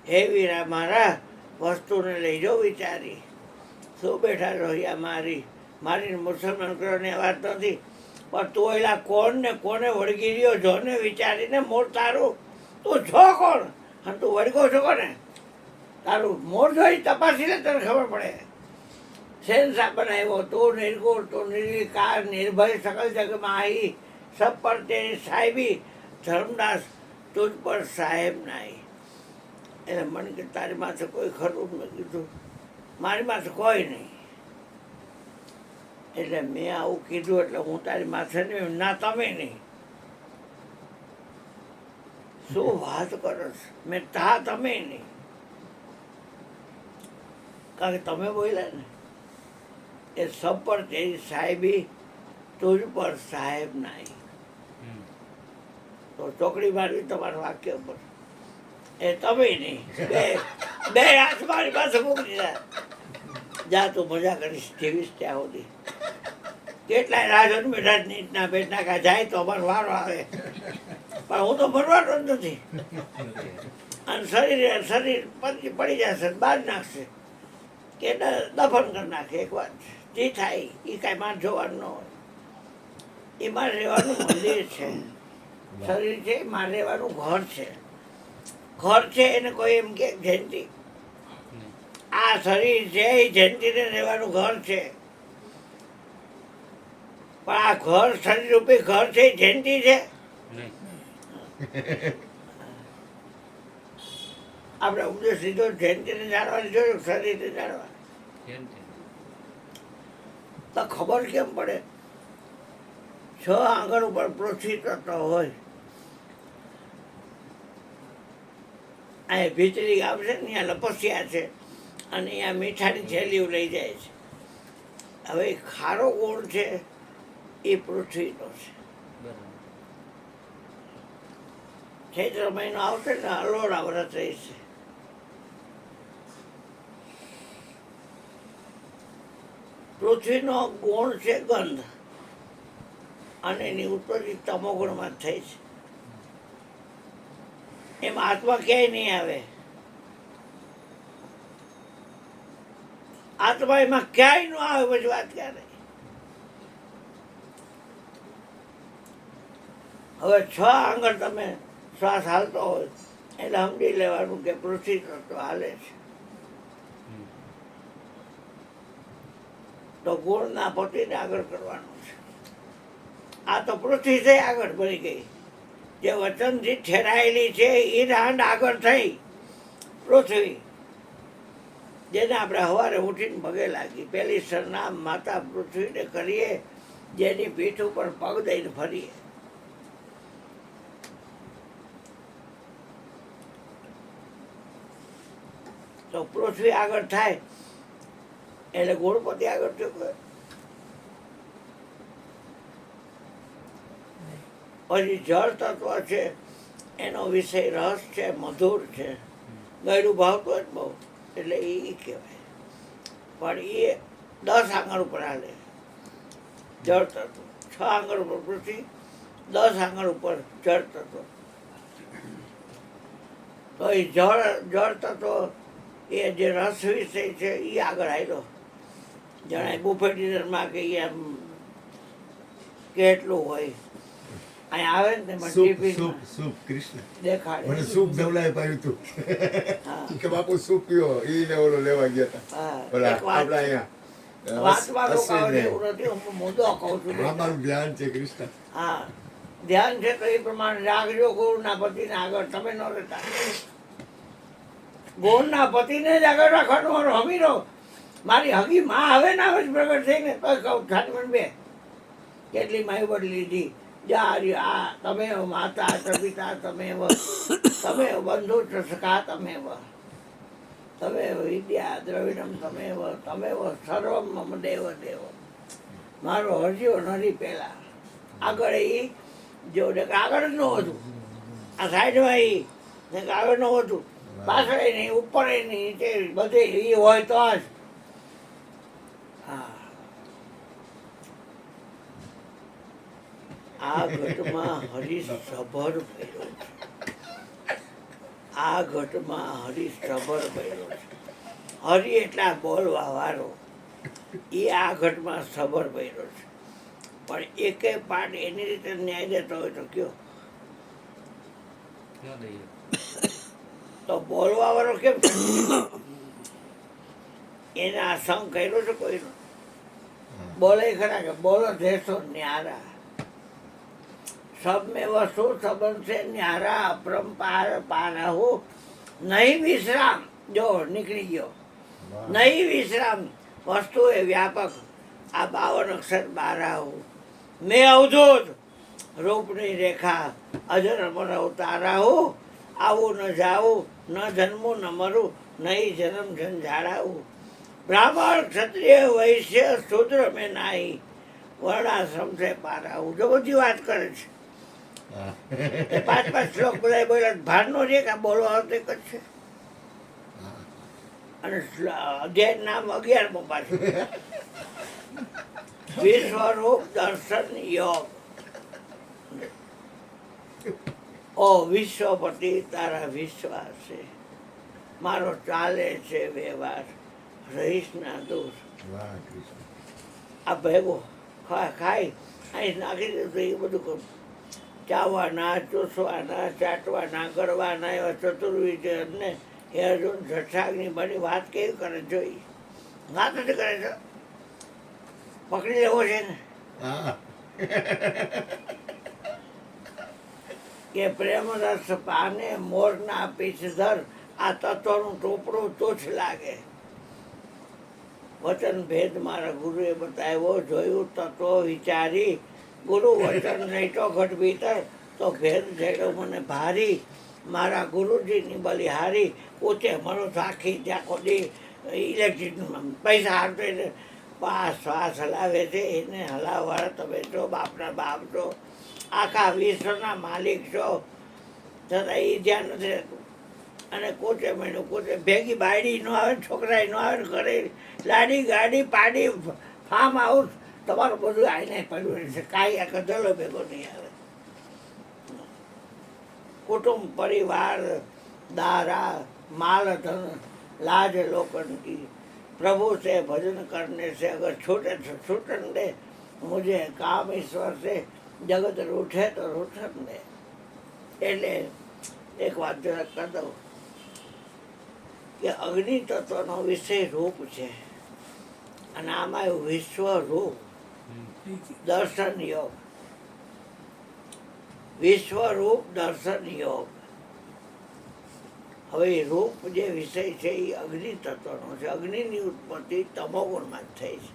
હે વીરા મારા, વસ્તુને લઈ જાઓ વિચારી. શું બેઠા રહ્યા મારી મારી મુસલમાન કરવાની વાત નથી, પણ તું એલા કોણ ને કોને વળગી રહ્યો જો ને વિચારીને મોર તારું. તું છો કોણ અને તું વળગો છો કોને? તારું મોર જોઈ તપાસીને તને ખબર પડે. શહેનશાહ બનાવ્યો તો નિર્ગુણ તો નિર્વિકાર નિર્ભય સકલ જગમાં આઈ સબ પર તેરી સાહેબી ધર્મદાસ તુજ પર સાહેબ નાઈ. એટલે મને કે તારી માથે કોઈ ખરું? મેં કીધું મારી માથે કોઈ નહીં. એટલે મેં આવું કીધું એટલે હું તારી માથે નહીં, ના તમે નહીં. શું વાત કરો છો? મેં તા તમે નહીં, કારણ કે તમે બોલ્યા ને એ સબ પર તેરી સાહેબી તુજ પર સાહેબ નાઈ. તો ચોકડી મારવી તમારા વાક્ય પર. એ તમે નહીં, બે હાથ મારી પાસે મૂકી દીધા. જા તું મજા કરીશ જીવીશ ત્યાં સુધી. કેટલાય રાજન બેઠા નીટના બેઠના કા જાય તો અમારો વારો આવે, પણ હું તો મરવાનો જ નથી. અને શરીર પડી જશે, બહાર નાખશે કે દફન કરી નાખે. એક વાત જે થાય એ કાંઈ માર જોવાનું ન હોય. એ મારે રહેવાનું મંદિર છે, શરીર છે મારે રહેવાનું ઘર છે. ઘર છે એને કોઈ એમ કે જયંતિ આ શરીર છે એ જયંતિને રહેવાનું ઘર છે, પણ આ ઘર શરીર રૂપી ઘર છે એ જયંતિ છે. આપણે ઉપદેશ લીધો જયંતિને જાણવાની જોયું, શરીરને જાણવાની તો ખબર કેમ પડે? 6 આંગણ ઉપર પૃથ્વી તત્વ હોય. અહીંયા ભીતરી ગામ છે ને, ત્યાં લપસ્યા છે અને અહીંયા મીઠાની થેલીઓ લઈ જાય છે. હવે ખારો ગુણ છે એ પૃથ્વીનો છે. ચૈત્ર મહિનો આવશે ને અલોરા વ્રત રહેશે. પૃથ્વીનો ગુણ છે ગંધ અને એની ઉત્પત્તિ તમોગુણમાં થઈ છે. એમાં આત્મા ક્યાંય નહીં આવે. આત્મા એમાં ક્યાંય ન આવે, પછી વાત ક્યારે? હવે 6 આંગણ તમે શ્વાસ હાલતો હોય એટલે સમજી લેવાનું કે પૃથ્વી તત્વ હાલે છે. તો ગુણના પતિને આગળ કરવાનું છે. આ તો પૃથ્વી છે આગળ બની ગઈ. જે વચનથી ઠેરાયેલી છે એ રાંડ આગળ થઈ પૃથ્વી, જેને આપણે સવારે ઉઠીને પગે લાગી. પહેલી સરનામ માતા પૃથ્વીને કરીએ, જેની પીઠ ઉપર પગ દઈને ફરીએ. તો પૃથ્વી આગળ થાય એટલે ગુણપતિ આગળ થયું. પછી જળ તત્વ છે એનો વિષય રસ છે, મધુર છે, ગળ્યું ભાવતું હોય બહુ એટલે એ કહેવાય. પણ એ 10 આંગણ ઉપર હાલે જળ તત્વ. 6 આંગણ ઉપર પૃથ્વી, 10 આંગણ ઉપર જળ તત્વ. તો એ જળ તત્વ એ જે રસ વિષય છે એ આગળ આવ્યો. જણાય બુફે ડિનરમાં કે એમ કેટલું હોય. અહીંયા આવે ને તેમાં ટિફિનમાં કૃષ્ણ દેખાડે. મને સૂપ નવલાય પાયું તું હા. કે બાપુ સૂપ પીવો, ઈ ને ઓલો લેવા ગયા હતા. હા, ઓલા એક વાત આપડા છે. અહીંયા વાતમાં રોકાવાનું અશ્વિનને. એવું નથી. હું મુદ્દો કહું છું. અમારું ધ્યાન છે કૃષ્ણ. હા, ધ્યાન છે તો એ પ્રમાણે રાખજો. ગુરુના પતિને આગળ તમે ન રહેતા. ગુરુના પતિને જ આગળ રાખવાનું. મારો હમીરો મારી હગી માં હવે ના આવે પ્રગટ થઈને તો કહું ખાટમન બે કેટલી માય બદલી લીધી. જા આ તમે માતા પિતા, તમે બંધુ સખા, તમે વિદ્યા દ્રવિડમ, તમે સર્વમ મમ દેવ દેવ. મારો હરજીઓ નરી પહેલા આગળ એ જો આગળ જ ન હતું. આ સાઈડમાં એ આગળ ન હતું, પાછળ નહીં, ઉપર નહીં, નીચે બધે એ હોય તો જ. હા, આ ઘટમાં હરિસભર ભર્યો છે. આ ઘટમાં હરિસભર ભર્યો છે. હરિ એટલા બોલવા વાળો એ આ ઘટમાં સબર ભર્યો છે. પણ એકે પાઠ એની રીતે ન્યાય દેતો હોય તો કયો? તો તો બોલવા વાળો કેમ છે? એને આ સંગ કર્યો છે કોઈનો? બોલે ખરા કે બોલો દેશો ન્યારા, સબ મેં વસ્તુ સંબંધ છે ન્યારા, અપરંપાર પારાહુ નહીં વિશ્રામ. જો નીકળી ગયો, નહીં વિશ્રામ. વસ્તુ એ વ્યાપક, આ 52 અક્ષર બારાહુ. મેં અવધૂત રૂપની રેખા, અજર અમર અવતારાહુ. આવું ન જાવું, ન જન્મું ન મરું, નહીં જન્મ ઝંઝાળાવું. બ્રાહ્મણ ક્ષત્રિય વૈશ્ય શૂદ્ર મેં નાહી, વર્ણાશ્રમ છે પારાવું. જો બધી વાત કરે છે. એ 5 શ્લોક બધા બોલ્યા, ભાનનો જે કાં બોલવા આવતો એક જ છે. અને અધ્યાય નામ 11મો પાછું, વિશ્વરૂપ દર્શન યોગ. ઓ વિશ્વપતિ તારા વિશ્વાસ છે, મારો ચાલે છે વ્યવહાર, રહીશ ના દોષ. વાહ કૃષ્ણ. આ ભેગો ખાઈ અહીં નાખી દીધું. એ બધું કરું, ચાવવાના, ચૂસવાના, ચાટવાના, ગળવાના, એવા ચતુર્વિધ ને એ અર્જુન જઠરાગની બની વાત કેવી કરે જોઈ? વાત નથી કરે છે, પકડી લેવો છે ને. હા કે પ્રેમ રસ પાને મોરના પીછધર, આ તત્વનું ટોપડું તુચ્છ લાગે. વચન ભેદ મારા ગુરુએ બતાવ્યો, જોયું તત્વ વિચારી. ગુરુ વચન નહીં તો ઘટ ભીતર, તો ભેદ જેડો મને ભારી. મારા ગુરુજીની બલિહારી, પોતે મનો સાખી ત્યાં ખોદી. ઇલેક્ટ્રિક પૈસા હારતો એટલે શ્વાસ હલાવે છે, એને હલાવવાળા તમે છો, બાપના બાપ છો, આખા વિશ્વના માલિક છો. છતાં એ ધ્યાન નથી રહેતું. અને કોચે મહિનો કોચે ભેગી બાયડી ન આવે, છોકરા ન આવે, ઘરે લાડી ગાડી પાડી ફાર્મ હાઉસ, તમારું બધું આઈને પડ્યું છે. કાંઈ આ કદલો ભેગો નહીં આવે. કુટુંબ પરિવાર दारा माल धन लाज लोकन की, प्रभु से भजन करने से अगर छूटे तो छूटन दे, मुझे काम ईश्वर से जगत रूठे तो रूठन दे. એટલે એક વાત જરા કરી દઉં કે અગ્નિ તત્વનો વિષય રૂપ છે, અને આમાં વિશ્વ રૂપ દર્શન યોગ, વિશ્વરૂપ દર્શન યોગ. હવે એ રૂપ જે વિષય છે એ અગ્નિ તત્વનો છે. અગ્નિની ઉત્પત્તિ તમોગુણમાં જ થઈ છે,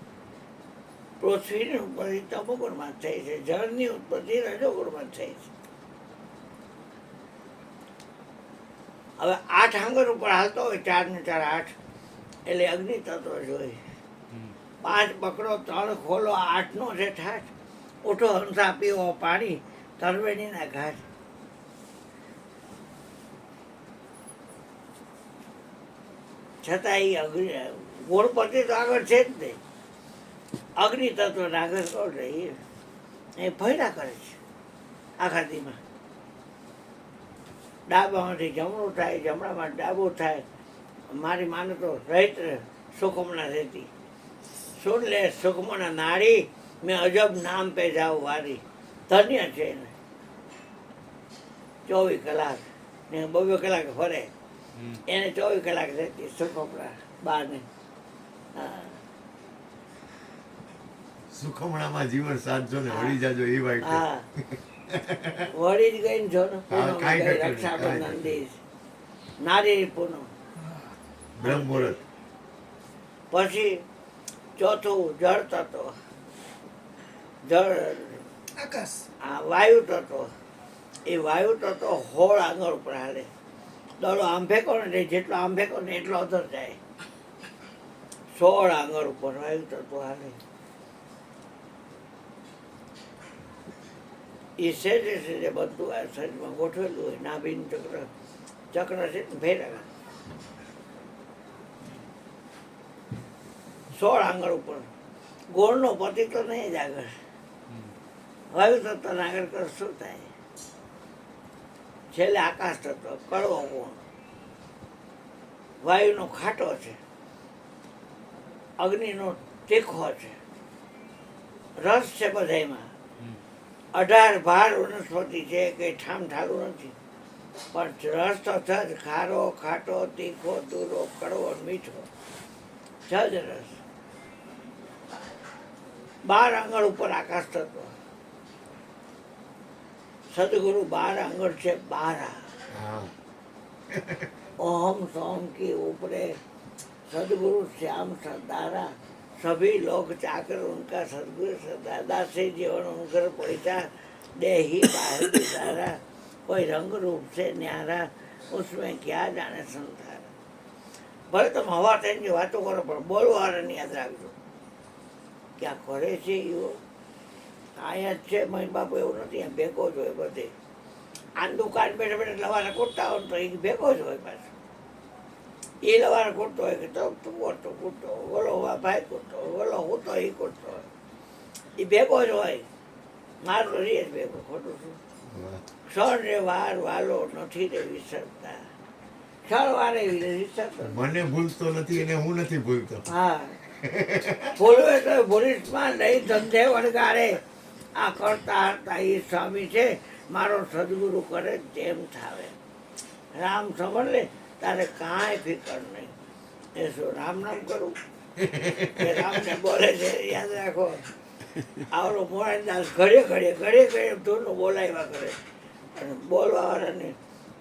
પૃથ્વીની ઉત્પત્તિ તમોગુણમાં જ થઈ છે, જળની ઉત્પત્તિ રજોગુણમાં જ થઈ છે. હવે 8 આંગર ઉપર હાલતો હોય, 4 ને 4 8, એટલે અગ્નિ તત્વ જોઈએ. 5 પકડો, 3 ખોલો, 8નો છે ઠાઠ. ઉઠો હંસા પીવો પાણી, તરવેણીના ઘાટ. છતાં એ અગ્નિ ગોળપતિ તો આગળ છે જ નહીં. અગ્નિ તત્વ આગળ કોણ રહી એ ફર્યા કરે છે આખા દીમાં. ડાબામાંથી જમણું થાય, જમણામાં ડાબું થાય. મારી માને તો રહીત સુખમણા રહેતી, સુન લે સુખમણા નારી, મેં અજબ નામ પે જાઉં વારી. ધન્ય છે એને 24 કલાક ને 2 કલાક ફરે, એને 24 કલાક રહેતી સુખમણા બાને. સુખમણામાં જીવન સાધજો ને વળી જાજો એ વાઈટ. હા વળી જ ગઈ ને જો ને હા, પૂનમ કાંઈ ગઈ, ઘટે નહીં, રક્ષાબંધન કાંઈ દિવસ નારી પૂનમ. બ્રહ્મ મુહૂર્ત. પછી ચોથું જળ તત્વ, જળ આકાશ. આ વાયુ તત્વ. એ વાયુ તત્વ 16 આંગળ ઉપર હાલે. દડો આમ ફેંકો ને જેટલો આમ ફેંકો ને એટલો અધર જાય. 16 આંગળ ઉપર વાયુ તત્વ હાલે. એ સેજે સેજે બધું આ શરીરમાં ગોઠવેલું હોય. નાભીન ચક્ર ચક્ર છે ને ફેરા 16 આંગળ ઉપર. ગોળનો પતિ તો નહીં જ આગળ. વાયુ તત્વ આગળ કર શું થાય? છેલ્લે આકાશ તત્વ, કડવો ગુણ. વાયુનો ખાટો છે, અગ્નિનો તીખો છે, રસ છે બધામાં. 18 ભાર વનસ્પતિ છે, કંઈ ઠામ ઠારું નથી. પણ રસ તો છે જ, ખારો ખાટો તીખો દૂરો કડવો મીઠો છે જ રસ. 12 આંગળ ઉપર આકાશ તત્વ. સદગુરુ 12 આંગળ છે, 12. હા ओम सोम की ऊपरे सदगुरु श्याम सरदारा सभी लोग चाकर उनका सदगुरु सरदादा से जीवन उनकर पैसा देही बाहर बिचारा कोई रंग रूप से न्यारा उसमें क्या जाने संसार. भले तुम हवा तेनी वातो करो पण बोलवाने याद રાખજો. ક્યાં કરે છે એવો અહીંયા જ છે મય બાપુ, એવું નથી, અહીંયા ભેગો જ હોય બધે. આ દુકાન બેઠા બેઠા લવાને કૂટતા હોય તો એ ભેગો જ હોય પાછો. એ લવાને કૂટતો હોય કે તું કૂટતો કૂટતો, ઓલો ભાઈ કૂટતો, ઓલો હું તો એ કૂટતો હોય, એ ભેગો જ હોય. માર તો રે જ ભેગો, ખોટું શું. ક્ષણ રે વાર વાલો નથી રે વિસરતા, ક્ષણ વારે વિસરતો. મને ભૂલતો નથી અને હું નથી ભૂલતો. હા, ભૂલવે તો ભૂલીશમાં નહીં ધંધે વળગાડે. આ કરતા હતા એ સ્વામી છે, મારો સદગુરુ કરે તેમ થાવે. રામ સમજ લે, તારે કાંઈ ફિકર નહીં. એ શું રામ નામ કરું કે રામને બોલે છે, યાદ રાખો. આવડો મોરારીદાસ ઘડે ઘડે ઘડે ઘડે ધૂળનું બોલાવ્યા કરે અને બોલવા વાળાને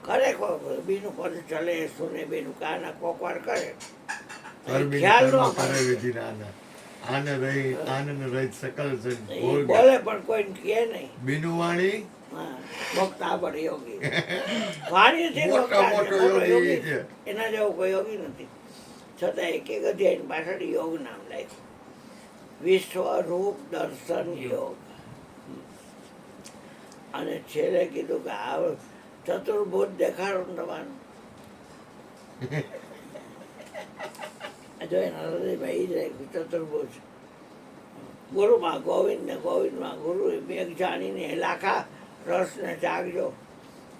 કરે બીનું પદ ચલે સુને બીનું કાના કોકવાર કરે. ખ્યાલ ન કરે. આને રહી આનંદ રહી સકલ જન એ ભોગ. બોલે પણ કોઈને કહે નહીં. બિનુવાણી હા, ભક્તા પણ યોગી. વાણીથી મોટો ભક્તા છે, મોટો મોટો યોગી યોગી. છે. એના જેવો કોઈ યોગી નથી. છતાં એક એક અધ્યાય પાછળ યોગ નામ લાગ્યું. વિશ્વરૂપ દર્શન યોગ. અને છેલ્લે કીધું કે આ ચતુર્ભુજ દેખાડો ને તમારું. જો એના હૃદયમાં એ જ રાખ્યું ચતુર્ભુજ. ગુરુમાં ગોવિંદ ને ગોવિંદમાં ગુરુ, મેઘ જાણીને લાખા રસને જાગજો.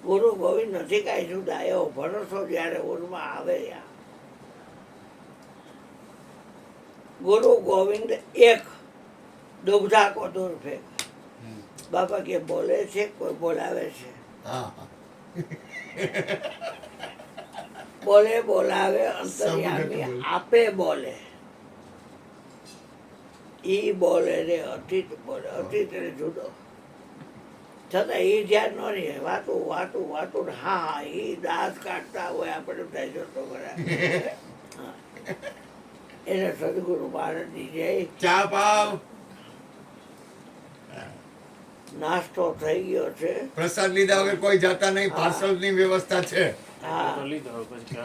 ગુરુ ગોવિંદ નથી કાંઈ જુદા, એવો ભરોસો જ્યારે ઉરમાં આવે. ગુરુ ગોવિંદ એક, દુગ્ધા કો દૂર ફેંક. બાપા કે બોલે છે, કોઈ બોલાવે છે. હા બોલે બોલાવે અંતર્યામી આપે બોલે. ઈ બોલે રે અતીત બોલે, અતીત રે જુદો. છતાં એ ધ્યાન ન રહે, વાતું વાતું વાતું. હા, એ દાંત કાઢતા હોય આપણે ત્યાં જોતો ખરા. હા. એને સદગુરુ મહારાજની જય. ચા પાવ. નાસ્તો થઈ ગયો છે. પ્રસાદ લીધા વગર કોઈ જાતા નહીં. પાર્સલ ની વ્યવસ્થા છે. હા, તો લીધો હવે પછી